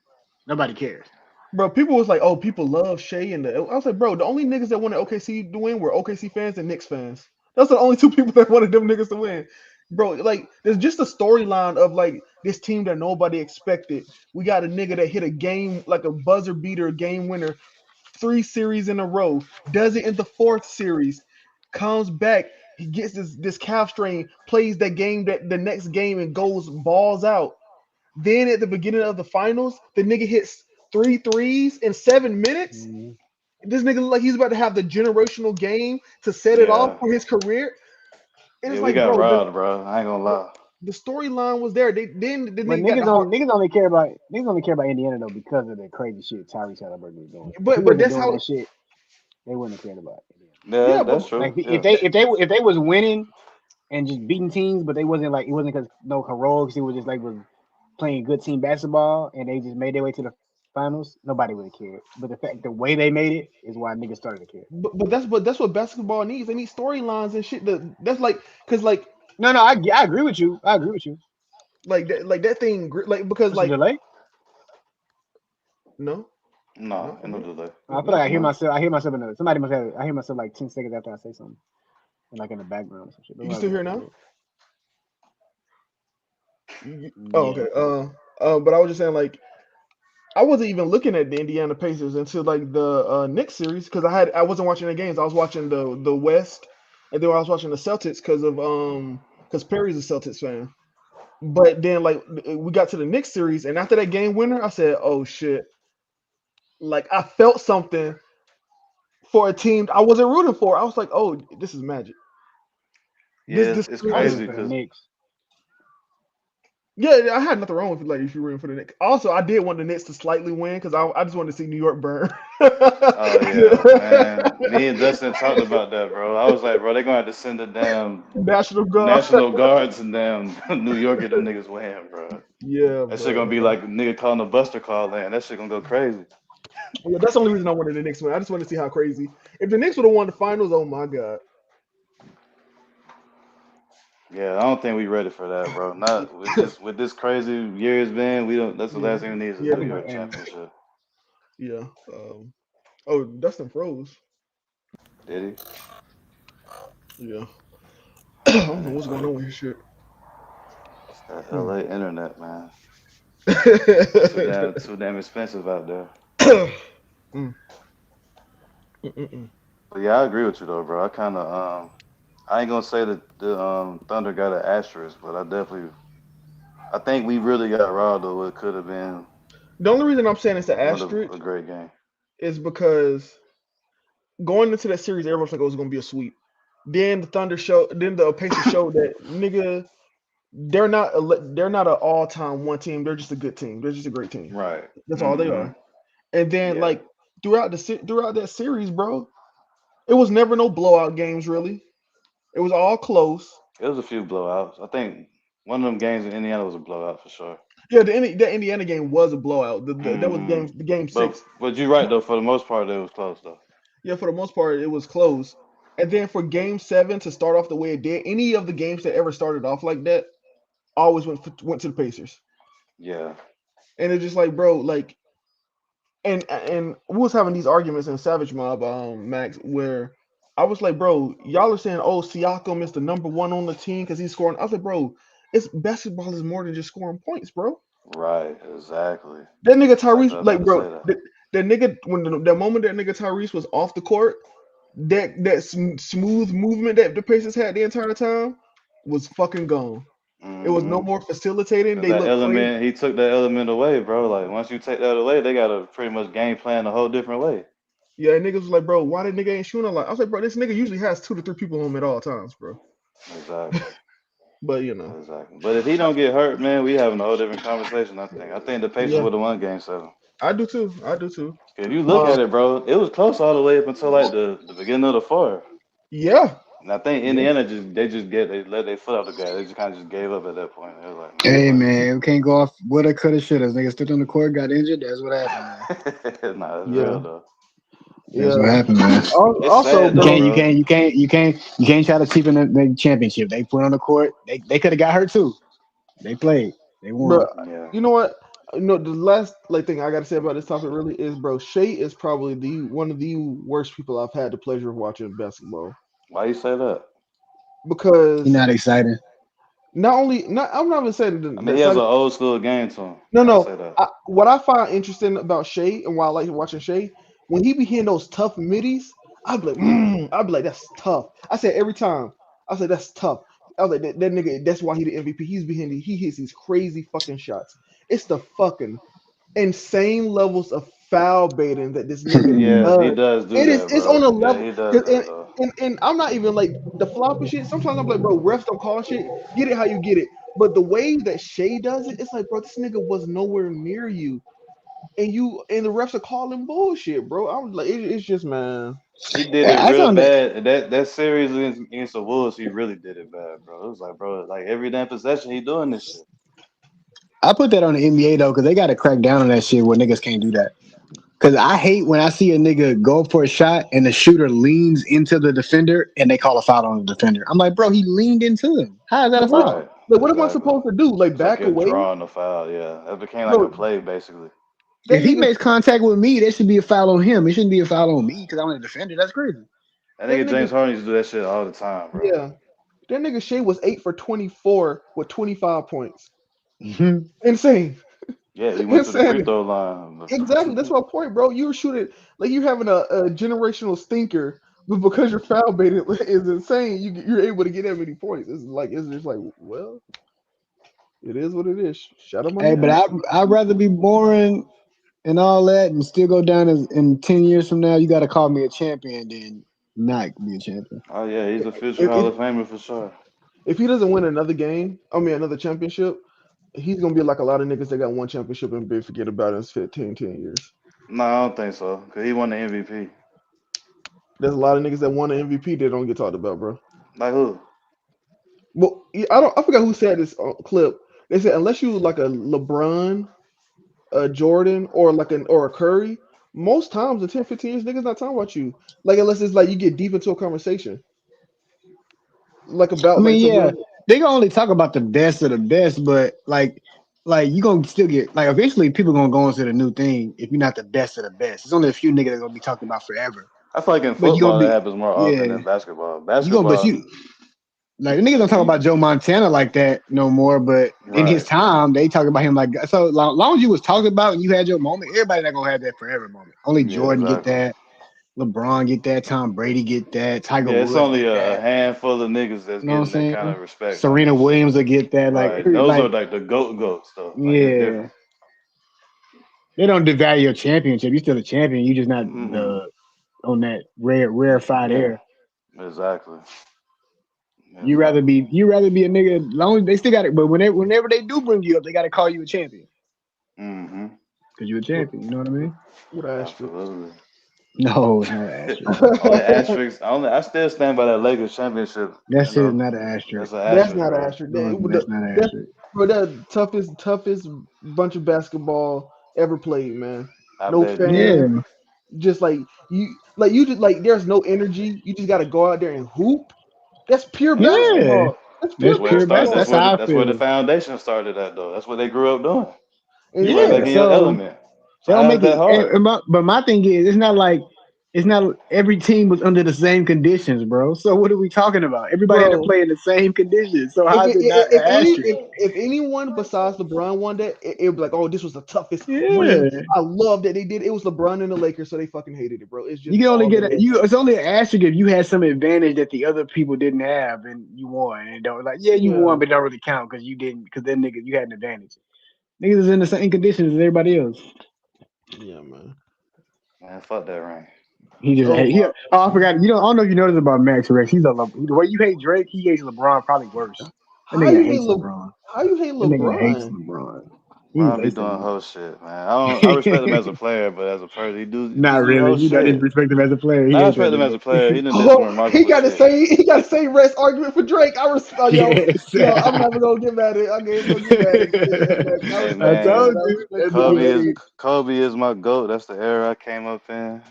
nobody cares. bro. People was like, oh, people love Shea and the. I was like, bro, the only niggas that wanted OKC to win were OKC fans and Knicks fans. That's the only two people that wanted them niggas to win. Bro, like there's just a storyline of like this team that nobody expected. We got a nigga that hit a game like a buzzer beater, game winner, 3 series in a row. Does it in the fourth series, comes back, he gets this calf strain, plays that game that the next game and goes balls out. Then at the beginning of the finals, the nigga hits three threes in 7 minutes. Mhm. This nigga look like he's about to have the generational game to set it off Yeah. for his career. And Yeah, it's we like, got bro, robbed, bro. I ain't gonna the, lie. the storyline was there. They then the But nigga got the heart. niggas only care about Indiana though because of the crazy shit Tyrese Halliburton is doing. If he But wasn't that's doing how. that shit, they wouldn't have cared about Indiana. Yeah, Yeah, that's but Like true. if Yeah. they was winning and just beating teams, but they wasn't like it wasn't because no heroics. It was just like was playing good team basketball, and they just made their way to the finals, nobody would have cared. But the way they made it is why niggas started to care. But that's what basketball needs. They need storylines and shit. That's like because No, I agree with you. I agree with you. like that thing like because What's the like delay? no No, no ain't no delay. I feel like I hear No. myself. I hear myself in the. Somebody must have. I hear myself like 10 seconds after I say something, and like in the background or some shit. But you still whatever. here now? Oh Yeah. okay. But I was just saying like I wasn't even looking at the Indiana Pacers until like the Knicks series because I wasn't watching the games. I was watching the West, and then I was watching the Celtics because Perry's a Celtics fan. But then like we got to the Knicks series, and after that game winner, I said, "Oh shit!" Like I felt something for a team I wasn't rooting for. I was like, "Oh, this is magic." Yeah, This it's I was crazy rooting for the because Knicks. yeah, I had nothing wrong with it. Like if you're rooting for the Knicks. Also, I did want the Knicks to slightly win because I just wanted to see New York burn. oh yeah, man. Me and Dustin talked about that, bro. I was like, bro, they're gonna have to send the damn National Guard. National Guards and damn New York get them niggas win, bro. Yeah, That shit gonna bro. be like a nigga calling a buster call in. That shit gonna go crazy. Yeah, that's the only reason I wanted the Knicks to win. I just wanted to see how crazy. If the Knicks would have won the finals, oh my god. Yeah, I don't think we ready for that, bro. Not with this crazy year it's been. We don't. That's the Yeah, last thing we need is a yeah, New York And championship. yeah. Oh, Dustin froze. Did Yeah. he? I Oh don't man, know what's going on with his shit. it's that Hmm. LA internet, man. Too damn expensive out there. Mm, mm. But yeah, I agree with you though, bro. I kind of I ain't gonna say that the Thunder got an asterisk, but I think we really got robbed of what could have been The only reason I'm saying it's an a asterisk great game. is because going into that series, everyone's like, "Oh, it's gonna be a sweep." Then then the Pacers showed that nigga, they're not an all time one team. They're just a good team. They're just a great team. Right. That's all they Hmm. are. And then Yeah. like throughout that series, bro, it was never no blowout games really. It was all close. It was a few blowouts. I think one of them games in Indiana was a blowout for sure. Yeah, the Indiana game was a blowout. That was Hmm. the game But 6. you're right though. For the most part, it was close though. Yeah, for the most part, it was close. And then for game 7 to start off the way it did, any of the games that ever started off like that always went to the Pacers. Yeah. And it's just like, bro, like, and we was having these arguments in Savage Mob, Max, where I was like, bro, y'all are saying, oh, Siakam is the number one on the team because he's scoring. I was like, bro, it's basketball is more than just scoring points, bro. Right. Exactly. That nigga Exactly. Tyrese, I was like, about to bro, say that. that nigga when the moment that nigga Tyrese was off the court, that smooth movement that the Pacers had the entire time was fucking gone. It was no Hmm. more facilitating. Cause They that look crazy. element, he took that element away, bro. Like once you take that away, they gotta pretty much game plan a whole different way. Yeah, and niggas was like, bro, why that nigga ain't shooting a lot? I was like, bro, this nigga usually has 2 to 3 people on him at all times, bro. Exactly. But you know, Exactly. But if he don't get hurt, man, we having a whole different conversation. I think. I think the Pacers yeah, would have won Game 7. I do too. I do too. If you look Uh, at it, bro, it was close all the way up until like the beginning of the fourth. yeah, And I think yeah. Indiana they let their foot off the gas. They just kind of just gave up at that point. They was like, man, hey fuck man, we can't go off woulda, coulda, shoulda. Niggas stood on the court, got injured. That's what happened, man. it. Nah, it's real Yeah, though. That's what yeah. happened, man. It's Also, sad You though, can't, bro, you bro. can't, you can't, you can't, you can't try to cheapen the championship. They put on the court. They could have got hurt too. They played. They bro, won. Yeah. you know what? No, the last like thing I gotta say about this topic really is, bro, Shea is probably the one of the worst people I've had the pleasure of watching basketball Why you say that? He because not exciting. not only not I'm not even saying I mean, that he has side. an old school game to him. No, I'll no. say that. What I find interesting about Shea and why I like watching Shea, when he be hitting those tough middies, I'd be like, that's tough. I said every time, I said that's tough. I was like, that nigga, that's why he the MVP. He hits these crazy fucking shots. It's the fucking insane levels of foul baiting that this nigga Yeah, he does. does do It is that, it's on bro. a Yeah, level he does that though. and I'm not even like the floppy shit. Sometimes I'm like, bro, refs don't call shit. Get it how you get it. But the way that Shea does it, it's like, bro, this nigga was nowhere near you. And the refs are calling bullshit, bro. I was like, it's just man. He did it Yeah, I real found it. bad. That series against the Wolves, he really did it bad, bro. It was like, bro, like every damn possession, he doing this shit. I put that on the NBA though, because they got to crack down on that shit where niggas can't do that. Because I hate when I see a nigga go for a shot and the shooter leans into the defender and they call a foul on the defender. I'm like, bro, he leaned into him. How is that a Like what? foul? Right. Like what am I Exactly. supposed to do? Like It's like back you're away, drawing the foul. Yeah, it became like a bro? play basically. That If he nigga, makes contact with me, there should be a foul on him. It shouldn't be a foul on me because I'm a defender. That's crazy. I that think nigga, James Harden used to do that shit all the time, bro. yeah, that nigga Shea was 8 for 24 with 25 points. Mhm. Insane, Yeah, he went to the free insanity. throw line. Exactly. That's my point, bro. You were shooting like you're having a generational stinker, but because you're foul baited is insane. You're able to get that many points. It's just like well, it is what it is. Shout out my Hey, but nigga. I'd rather be boring and all that and still go down as in 10 years from now, you got to call me a champion than not be a champion. Oh yeah, he's a future If, Hall if of Famer for sure. if he doesn't win another game, I mean another championship, he's gonna be like a lot of niggas that got one championship and be forget about it in 10 years. No, I don't think so. Cause he won the MVP. There's a lot of niggas that won an MVP that don't get talked about, bro. Like who? Well, yeah, I forgot who said this clip. They said unless you like a LeBron, a Jordan, or like an or a Curry, most times in 10, 15 years, niggas not talking about you. Like unless it's like you get deep into a conversation, like I about like mean, some yeah, real. they can only talk about the best of the best, but like you gonna still get like eventually people gonna go into the new thing if you're not the best of the best. It's only a few niggas that gonna be talked about forever. I feel like in But you gonna football that be happens more often yeah, than basketball. you gonna but Basketball, you like the niggas don't talk you about Joe Montana like that no more. But in his right. time, they talk about him like so. Long as you was talked about and you had your moment, everybody not gonna have that forever moment. Only Yeah, Jordan get exactly. that, LeBron get that, Tom Brady get that, Tiger Yeah, it's Woods only get a that. handful of niggas that's You know what I'm getting that kind saying? of respect on Serena that shit. Williams will get that. Right. Those are Like like the goats though. Like it's yeah, different. they don't devalue your championship. You're still a champion. You just not Hmm. the on that rarefied Yeah, air. exactly. You Exactly. rather be a nigga. Long as they still got it, but whenever they do bring you up, they got to call you a champion Hmm. because you're a What, champion. You know what I mean? what asterisk? Absolutely. No, it's not an asterisk. Only asterisk. I still stand by that Lakers championship. That You shit is know, not an that's asterisk. an That's asterisk, not an bro. asterisk. No, that's not an That's asterisk. bro, the toughest bunch of basketball ever played, man. I No bet it is. fans, Yeah, just you just like there's no energy. You just gotta go out there and hoop. That's pure yeah. basketball. That's That's pure That's where it pure bass. started. basketball. That's how I That's where the feel. foundation started at, though. That's what they grew up doing. And You right back Yeah. in yeah, your So element. So they don't how's make that it. hard? But my thing is, it's not every team was under the same conditions, bro. So what are we talking about? Everybody had to bro. play in the same conditions. So If how is it not if an any asterisk? if anyone besides LeBron won that, it'd be like, oh, this was the toughest ring. Yeah. I love that they did. It was LeBron and the Lakers, so they fucking hated it, bro. It's You just can only all get it is. it's only an asterisk if you had some advantage that the other people didn't have and you won. And don't like, yeah, you won, Yeah, but it don't really count because you didn't because then niggas you had an advantage. Niggas is in the same conditions as everybody else. yeah, man. Man, fuck that ring. He just Oh he, my. oh I forgot. I don't know if you noticed about Max Rex. The way you hate Drake, he hates LeBron probably worse. That How nigga you hate hates LeBron. How you hate That nigga hates LeBron? LeBron. He Bron be hates that doing nigga. whole shit, man. I respect him as a player, but as a person, he Not just do really. whole You don't shit. disrespect him as a player. He Now I hates that respect him as a player. nigga. He done did some Oh, remarkable shit. he got the same rest argument for Drake. I respect Yes. yo. I'm never gonna get mad at. I ain't gonna get mad at Max. I Hey I respect it, told man. man, I you respect that it. I nigga Kobe is respect hate. it. Kobe is my goat. That's the era I came up in.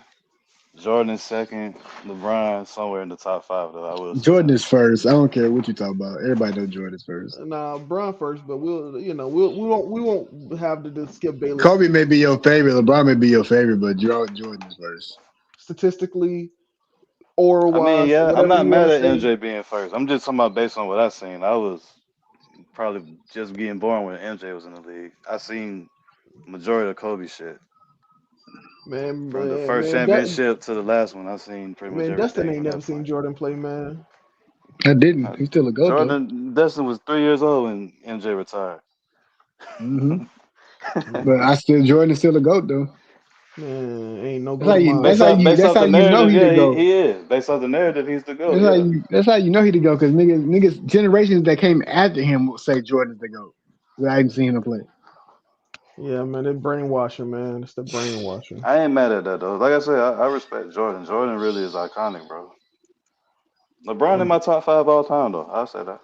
Jordan second, LeBron somewhere in the top five though. I will say Jordan that. is first. I don't care what you talk about. Everybody know Jordan is first. Nah, Bron first, but we won't have to just skip Bayless Kobe may be your favorite. LeBron may be your favorite, but Jordan is first. statistically, oral I mean, wise, yeah, I'm whatever not you want mad to at say. MJ being first. I'm just talking about based on what I seen. I was probably just getting born when MJ was in the league. I seen majority of Kobe shit. From the first Man, that championship to the last one, I seen pretty much man, Dustin everything ain't from never that seen point. Jordan play, man. I didn't. Uh, He's still a goat though. Jordan Dustin was 3 years old when MJ retired. Hmm. But I still Jordan is still a goat though. Man, ain't no That's go how to you. mine. That's how you. Based That's off how the you know narrative, he the yeah, goat. he is. Based off the narrative, he's the GOAT, That's how yeah. you. That's how you know he the goat because niggas generations that came after him will say Jordan's the goat. Without even seeing him play. Yeah, man, it's brainwashing, man. It's the brainwashing. I ain't mad at that though. Like I said, I respect Jordan. Jordan really is iconic, bro. LeBron in Um, my top five all time though. I'll say that.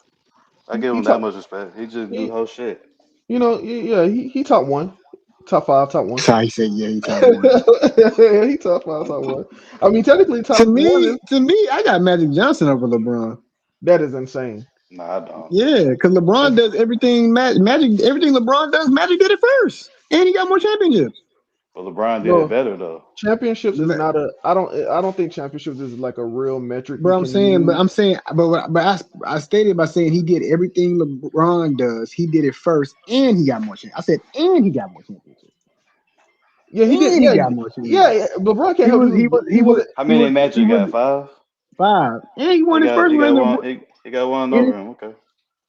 I he, give he him that talk much respect. He just do he whole shit. You know, yeah, he top one, top five, top one. So he said, yeah, he top one. Yeah, he top five, top one. I mean, technically, top one is To me, I got Magic Johnson over LeBron. that is insane. Nah, I don't. Yeah, because LeBron That's, does everything. Magic, everything LeBron does, Magic did it first, and he got more championships. But LeBron did it bro, better though. championships is Ma- not a. I don't think championships is like a real metric you Bro, can use. I stated by saying he did everything LeBron does. He did it first, and he got more championships. I said, and he got more championships, Yeah, he did. and he Yeah, got more yeah. championships. LeBron can't He help. was, he was, he was, How he many was, matches he you was got? 5? 5, and he won He his got first he one got as one. a, He got one and over him. Okay.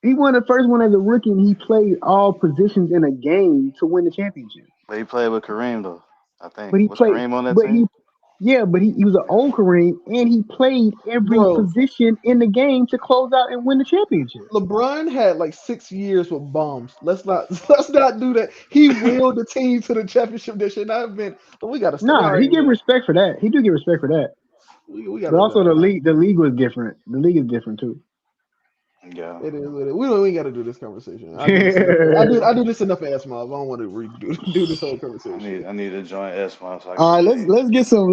he won the first one as a rookie, and he played all positions in a game to win the championship. But he played with Kareem though. I think But he was played, Kareem on that but team? he, yeah, but he was an old Kareem, and he played every Bro, position in the game to close out and win the championship. LeBron had like 6 years with bombs. Let's not do that. He willed the team to the championship that should not have been. But we gotta stop. All Nah, he right, get man. respect for that. He do get respect for that. We But gotta also die. the league was different. The league is different too. Yeah. It is what it is. We got to do this conversation. I do this enough. I do this enough ass mob. I don't want to do this whole conversation. I need to join S-Mob so I All can right, debate. let's get some.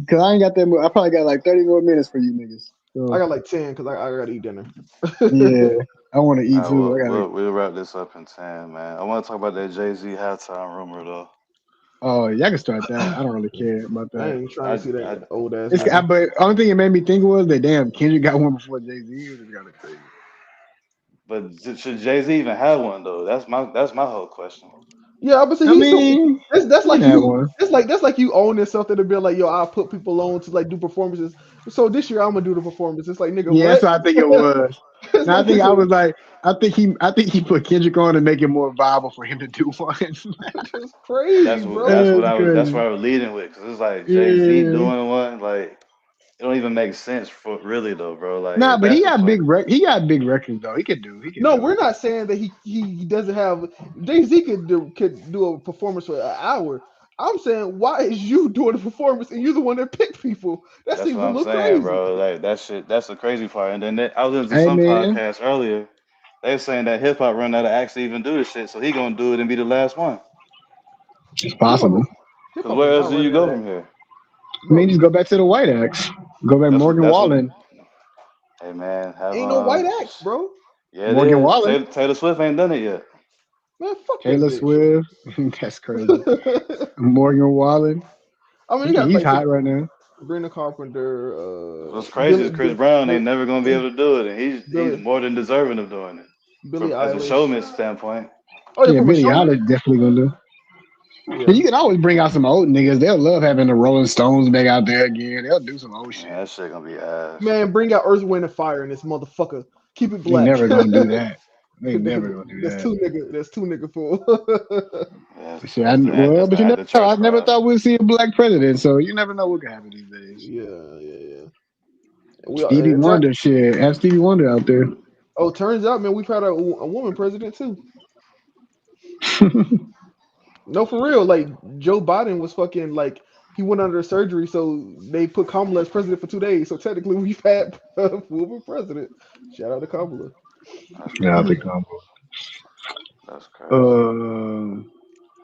Cause I ain't got that. I probably got like 30 more minutes for you niggas. I So got like 10 because I got to eat dinner. yeah, I want to All eat right, too. I gotta. we'll wrap this up in 10, man. I want to talk about that Jay-Z halftime rumor though. Oh, y'all can start that. I don't really care about I that. ain't trying I, to see I that old ass It's nigga. but only thing it made me think was that damn Kendrick got one before Jay Z. It just got it crazy. but should Jay-Z even have one though? That's my whole question. Yeah, but I see, mean, that's he can like have you. one. That's like you owning something and be like, yo, I'll put people on to like do performances. So this year I'm gonna do the performance. It's like nigga, Yeah, that's what? what I think it was. It's Now I like think I nigga, was like, I think he put Kendrick on to make it more viable for him to do one. it's crazy, bro. That's That's what crazy. I was leading with because it's like Jay-Z Yeah. doing one like it don't even make sense for really though, bro. Like Nah, if but that's the play, he got big records though. He can No, do we're it. not saying that he doesn't have. Jay-Z could do a performance for an hour. I'm saying, why is you doing the performance and you're the one that picked people? That that's seems what a I'm little saying, crazy. bro. Like that shit, that's the crazy part. And then I was listening to Hey some man, podcast earlier. They were saying that hip hop run out to actually even do this shit, so he gonna do it and be the last one. it's Hip hop possible. is hip Cause hop is where else not do you running out go of from here? I mean, bro. just go back to the White Axe. Go back Morgan That's what. Wallen. Hey man, have Ain't no white axe, bro. yeah, it Morgan is. Wallen. Taylor Swift ain't done it yet. Man, fuck that Taylor bitch. Swift. That's crazy. Morgan Wallen. I mean, you got He's like hot right now. Brandon Carpenter, What's crazy is Chris Brown ain't never gonna be Bill, able to do it, and he's Billy, more than deserving of doing it Billie as a Eilish. showman standpoint. Oh yeah, Yeah, from a Billie showman. Eilish definitely gonna do. And Yeah, you can always bring out some old niggas. They'll love having the Rolling Stones back out there again. They'll do some old Man, shit. that shit gonna be ass. man, bring out Earth, Wind, and Fire in this motherfucker. Keep it They black. never gonna do that. They never gonna do That's that. two nigga. That's two nigga full. Yeah, Shit, but that's you to add never the know. church I never crowd. thought we'd see a black president, so you never know what can happen these days. Yeah. Stevie Wonder, shit. Have Stevie Wonder out there. Oh, turns out, man, we've had a woman president too. No, for real. Like Joe Biden was fucking like he went under surgery, so they put Kamala as president for 2 days. So technically, we've had a woman president. Shout out to Kamala. That's Yeah, I crazy. think combo. That's crazy.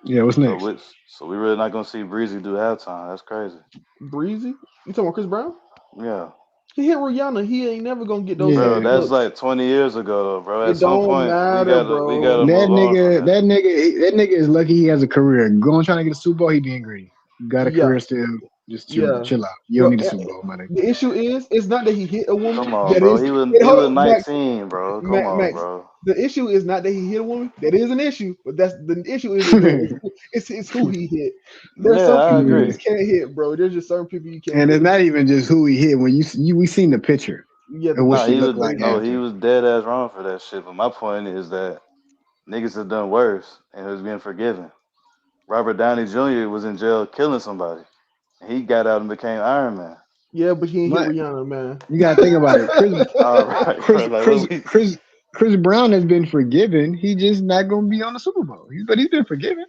Yeah. What's next? So we really not gonna see Breezy do halftime. That's crazy. Breezy, you talking about Chris Brown? Yeah, He hit Rihanna. He ain't never gonna get those bro. Yeah. That's looks. like 20 years ago, though, bro. At It some don't point, matter, we bro. gotta move on from that. That nigga is lucky he has a career. Going trying to get a Super Bowl, he being greedy. You got a Yeah, career still. Just yeah. chill out. You don't Bro, need a Super Bowl, my nigga. the issue is, it's not that he hit a woman. Come on, That bro. is, it, He was hold on, Max. 19, bro. Come on, Max. bro. The issue is not that he hit a woman. That is an issue, but that's the issue isn't there. It's who he hit. There's Yeah, some I people you Yeah. agree. just can't hit, bro. There's just certain people you can't And hit. it's not even just who he hit. When we seen the picture Yeah, of what No, she looked like he after. was dead ass wrong for that shit. But my point is that niggas have done worse and has been forgiven. Robert Downey Jr. was in jail killing somebody. And he got out and became Iron Man. yeah, but he ain't hit But Rihanna, man. you gotta think about it. All right, bro. Like what we Chris Brown has been forgiven. He just not gonna be on the Super Bowl. But he's been forgiven.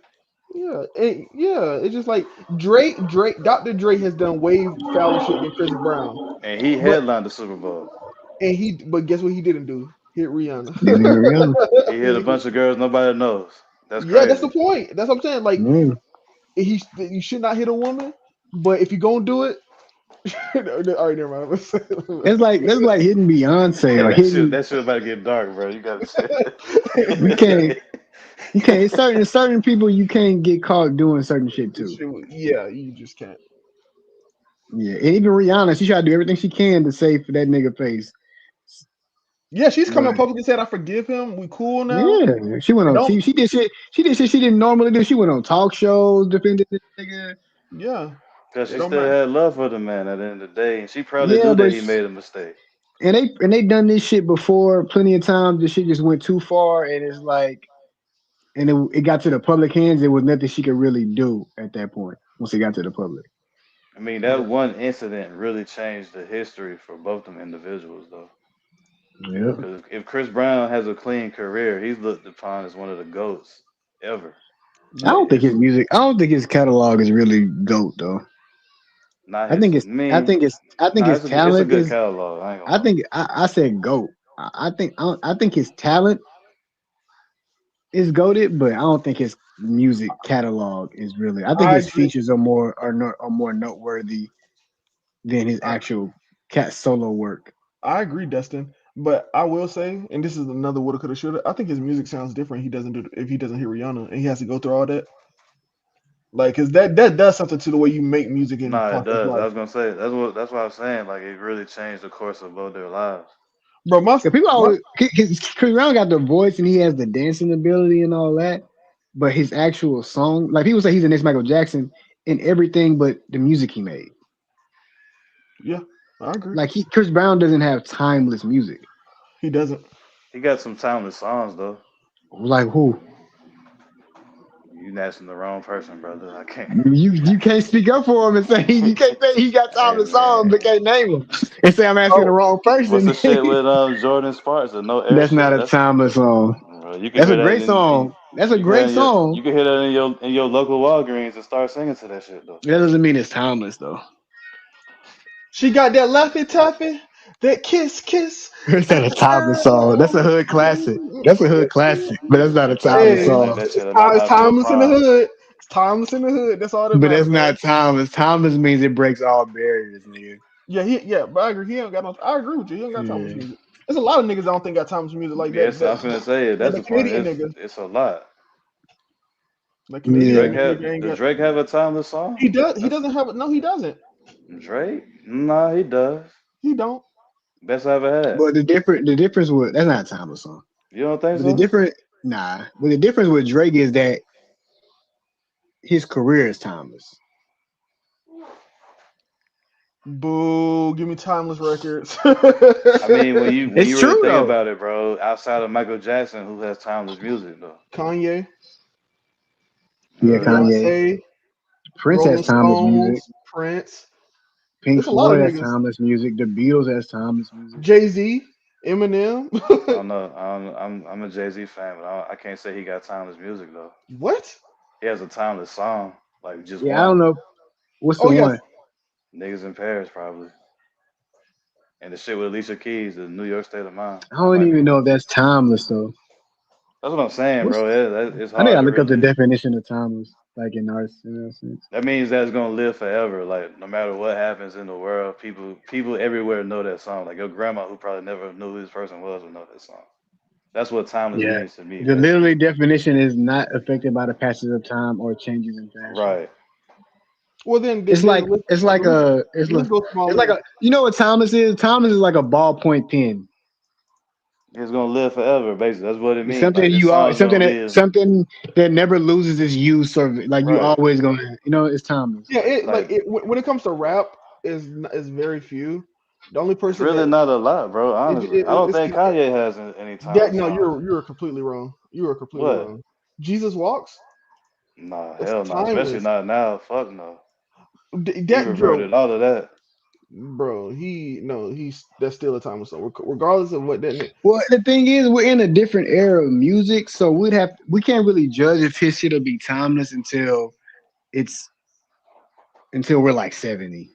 It's just like Dr. Dre has done way fouler shit than Chris Brown. and he But headlined the Super Bowl. but guess what he didn't do? Hit Rihanna. Didn't hear Rihanna. He hit a bunch of girls nobody knows. That's Yeah, that's the crazy. point. That's what I'm saying. Like Mm. you should not hit a woman, but if you gonna do it, all right, never mind. That's like hitting Beyonce or hitting. That shit about to get dark, bro. You gotta You can't. chill. You can't. It's certain people you can't get caught doing certain shit too. Yeah, you just can't. Yeah, and even Rihanna, she tried to do everything she can to save for that nigga face. Yeah, she's coming But up publicly and said, "I forgive him. We cool now." yeah, she went And on don't. TV. She did shit. She did shit she didn't normally do. She went on talk shows defending this nigga. Yeah, Cause it she don't still matter. had love for the man at the end of the day, and she probably Yeah, knew that but he made a mistake. and they done this shit before plenty of times. This shit just went too far, and it's like, and it got to the public hands. There was nothing she could really do at that point once it got to the public. I mean, Yeah, that one incident really changed the history for both them individuals, though. Yeah, Because if Chris Brown has a clean career, he's looked upon as one of the goats ever. I yeah. Like don't think his it's music. I don't think his catalog is really goat though. not I his. think I it's. mean, I think nah, his it's a talent good is. catalog. I ain't gonna I lie. think I said goat. I think his talent is goated, but I don't think his music catalog is really. I think I his agree. features are more noteworthy than his I, actual cat solo work. I agree, Dustin. But I will say, and this is another woulda, coulda, shoulda. I think his music sounds different. He doesn't do if he doesn't hear Rihanna and he has to go through all that. Like, cause that does something to the way you make music in Nah, it Parker's does. I life, was gonna say that's what I was saying. Like it really changed the course of both their lives. bro. Yeah, people My always Chris Brown got the voice and he has the dancing ability and all that, but his actual song, like people say, he's the next Michael Jackson in everything but the music he made. yeah, I agree. Like Chris Brown doesn't have timeless music. He doesn't. He got some timeless songs though. Like who? You asking the wrong person, brother. I can't. You can't speak up for him and say you can't say he got Hey timeless songs but man, can't name them and say I'm asking the Oh, wrong what's person. the shit with Jordan Sparks and no That's not airship? a timeless song. Bro, you can That's hear a that great song. That's a you can hear great that in your song. you can hear that in your local Walgreens and start singing to that shit though. That doesn't mean it's timeless though. she got that laffy taffy, that kiss kiss. It's not a timeless song. That's a hood classic. That's a hood classic, but that's not a Nah, timeless Hey, song. that shit'll knock it's out your timeless in the prime. hood. It's timeless in the hood. That's all that But matters, that's man. not timeless. Timeless means it breaks all barriers, nigga. Yeah, but I agree. He ain't got no. I agree with you. He don't got timeless Yeah. music. There's a lot of niggas I don't think got timeless music like that. Yes, I was gonna say Like that's the the point. Canadian nigga. It's a lot. The Yeah. Canadian nigga ain't Does got. Drake have a timeless song? He does. He That's doesn't have it. No, he doesn't. Drake? Nah, he does. He don't. Best I ever had. But the difference with that's not a timeless song. You don't think But the so? different nah. But the difference with Drake is that his career is timeless. Boo! Give me timeless records. I mean, when It's you really true think though. about it, bro, outside of Michael Jackson, who has timeless music though? Kanye, Yeah, Uh, Kanye. Beyonce, Prince Rolling has timeless music. Stones, Prince. Pink There's a lot of Floyd has niggas. timeless music. The Beatles has timeless music. Jay-Z, Eminem. I don't know. I'm a Jay Z fan, but I can't say he got timeless music though. What? He has a timeless song, like just Yeah, I one. don't know. What's the Oh yes. one? Niggas in Paris probably, and the shit with Alicia Keys, the New York State of Mind. I That don't might be even one. know if that's timeless though. That's what I'm saying, What's bro. It's I think hard I to look up the really. definition of timeless, like in arts in that sense. That means that it's gonna live forever. Like no matter what happens in the world, people everywhere know that song. Like your grandma, who probably never knew who this person was, would know that song. That's what timeless Yeah. means to me, The basically. literally definition is not affected by the passage of time or changes in fashion. Right. Well then, It's like the list it's the list goes it's smaller. like a you know what Thomas is? Thomas is like a ballpoint pen. It's gonna live forever, basically. That's what it It's means. Like this it's song's gonna live. something that never loses its use or like you Right. always gonna it's timeless. Yeah, Like when it comes to rap, is very few. The only it's person really that not a lot, bro. Honestly, I don't it's think Kanye has any that timeless no, songs. you're completely wrong. You are completely What? wrong. Jesus walks. Nah, That's hell no. Especially timeless. not now. Fuck no. He That reverted all of that. bro, he no, he's that's still a timeless song, regardless of what that. Well, the thing is, we're in a different era of music, so we can't really judge if his shit'll be timeless it's until we're like 70.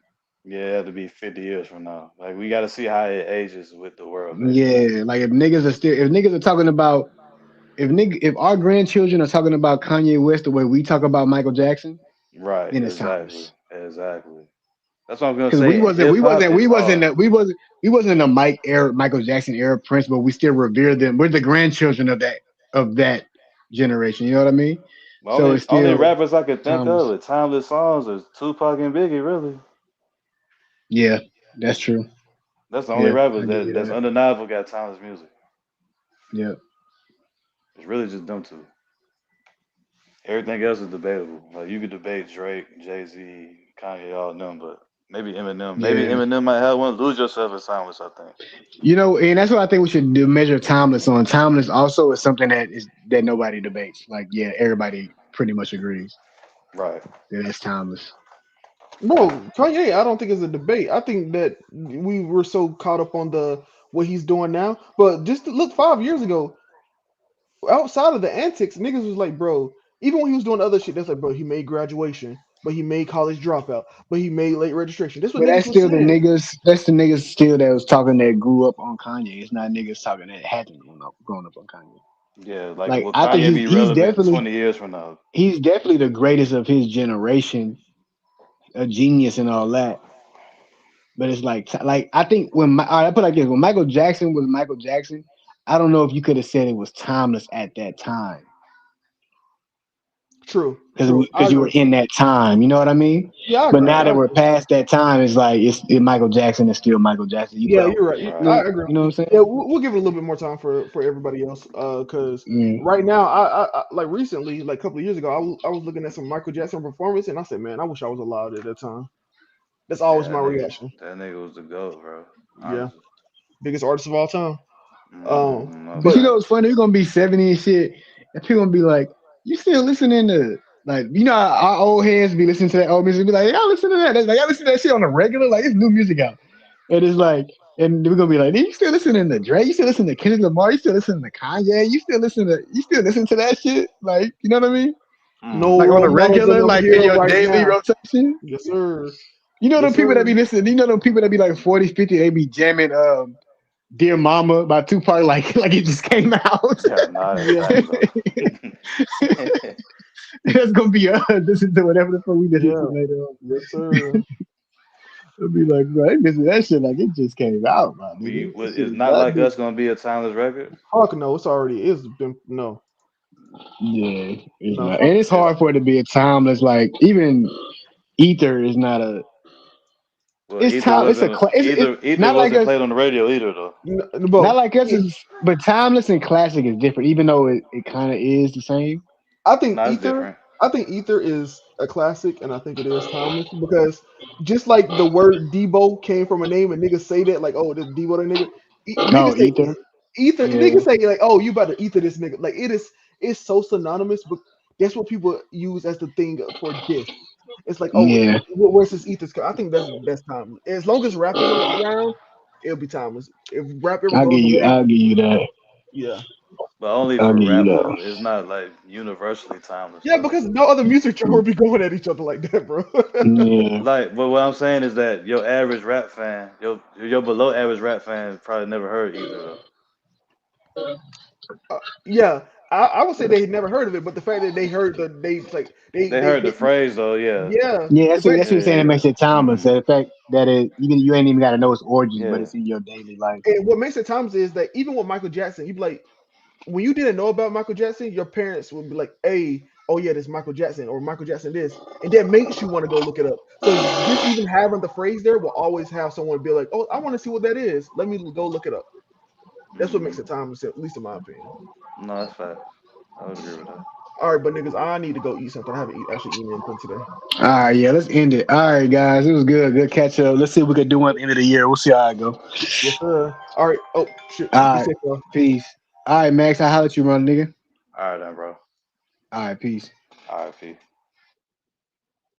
Yeah, it had to be 50 years from now. Like we got to see how it ages with the world, basically. Yeah, like if niggas are talking about if our grandchildren are talking about Kanye West the way we talk about Michael Jackson, Right, then it's exactly, timeless. exactly. That's what I'm gonna Because say. In hip hop, it's hard. we wasn't a Michael Jackson era Prince, but we still revere them. We're the grandchildren of that generation. You know what I mean? The So only it's only still rappers I could think of timeless. with timeless songs is Tupac and Biggie. Really, Yeah, that's true. that's the only Yeah, rappers I give you that's that. undeniable got timeless music. Yeah. It's really just them two. Everything else is debatable. Like you could debate Drake, Jay Z, Kanye, all of them, but maybe Eminem. Maybe Yeah. Eminem might have one. Lose Yourself is timeless. I think. And that's what I think we should do. Measure timeless on. Timeless also is something that nobody debates. Like, yeah, everybody pretty much agrees Right. that it's timeless. Bro, Kanye, I don't think it's a debate. I think that we were so caught up on the what he's doing now. But just to look 5 years ago, outside of the antics, niggas was like, bro, even when he was doing other shit, that's like, bro, he made graduation, but he made college dropout, but he made late registration. That's what But niggas that's was still the saying. niggas. That's the niggas still that was talking that grew up on Kanye. It's not niggas talking that hadn't grown up on Kanye. Yeah. Like, Like will I think Kanye be he's relevant definitely 20 years from now? the greatest of his generation, a genius and all that. But it's like I think all right, I put it like this: when Michael Jackson was Michael Jackson, I don't know if you could have said it was timeless at that time True, because true. I you were agree. in that time. You know what I mean? Yeah, I But agree. now I that we're agree. past that time, it's like Michael Jackson is still Michael Jackson. You Yeah, put you're right. Right. I agree you with know you. what I'm Yeah, saying? we'll give it a little bit more time for everybody else. Because Mm. right now, I like recently, like a couple of years ago, I was looking at some Michael Jackson performance, and I said, man, I wish I was alive at that time. That's always Yeah, my reaction. that nigga was the goat, bro. Yeah, Honestly. biggest artist of all time. No But you But know facts. what's funny? You're gonna be 70 and shit, and people gonna be like, "You still listening to like how our old heads be listening to that old music? Be like, y'all listen to that? Like, y'all listen to that shit on a regular? Like, it's new music out, and it's like, and we're gonna be like, you still listening to Drake? You still listening to Kendrick Lamar? You still listening to Kanye? You still listen to that shit? Like, you know what I mean? no Like on Mm-hmm. a role models in regular, them like in here your right daily now. rotation. Yes, sir. You know the Yes, people that sir. be listening. You know the people that be like 40, 50, they be jamming "Dear Mama" by Tupac like it just came out. Yeah, nah, that's Yeah, facts though. That's gonna be us. Listen to whatever the fuck we listen to yeah. later on. Yes, sir. It'll be like, bro, I listen to that shit like it just came out, my nigga. This shit It's is not not like new. us gonna be a timeless record. Fuck no, it's been no, Yeah, it's no. not, Fuck. and it's It's hard for it to be a timeless. Like even Ether is not a. well, It's time. It's Ether not like wasn't us. played on the radio either though. Not Bro, like us is, but timeless and classic is different. Even though it kind of is the same. I think No, it's Ether. different. I think Ether is a classic, and I think it is timeless because just like the word Debo came from a name, and niggas say that like, oh, this Debo, that nigga. No Niggas say Ether. Ether. Yeah. Niggas say like, oh, you about to Ether this nigga. Like it is. It's so synonymous, but that's what people use as the thing for diss. It's like, oh, Yeah. where's this Ether's? I think that's timeless. As long as rap is around, it'll be timeless. If rap ever goes away, I'll give you that. yeah. But only I'll for give you rap that. though. It's not like universally timeless Yeah, though. because no other music genre be going at each other like that, bro. Yeah. Like, but what I'm saying is that your average rap fan, your below average rap fan probably never heard Ether though. Yeah, I would say they had never heard of it, but the fact that they heard they like They heard the phrase though, yeah. yeah, Yeah, the fact that's what you're saying. That Yeah. makes it timeless. Hmm. The fact that you ain't even got to know its origins, but Yeah. it's in your daily life. and what makes it timeless is that even with Michael Jackson, you'd be like when you didn't know about Michael Jackson, your parents would be like, "Hey, oh yeah, this Michael Jackson or Michael Jackson this," and that makes you want to go look it up. So just even having the phrase there will always have someone be like, "Oh, I want to see what that is. Let me go look it up." That's what makes Hmm. it timeless, at least in my opinion. No, that's facts. I would agree with that. All right, but niggas, I need to go eat something. I haven't actually eaten anything today. All right, yeah, let's end it. All right, guys, it was good. Good catch up. Let's see what we could do at the end of the year. We'll see how it go. Yes, sir. All right. Oh shit. All Be right, safe, y'all. peace. All right, Max, I holler at you, run nigga. All right then, bro. All right, peace. All right, P.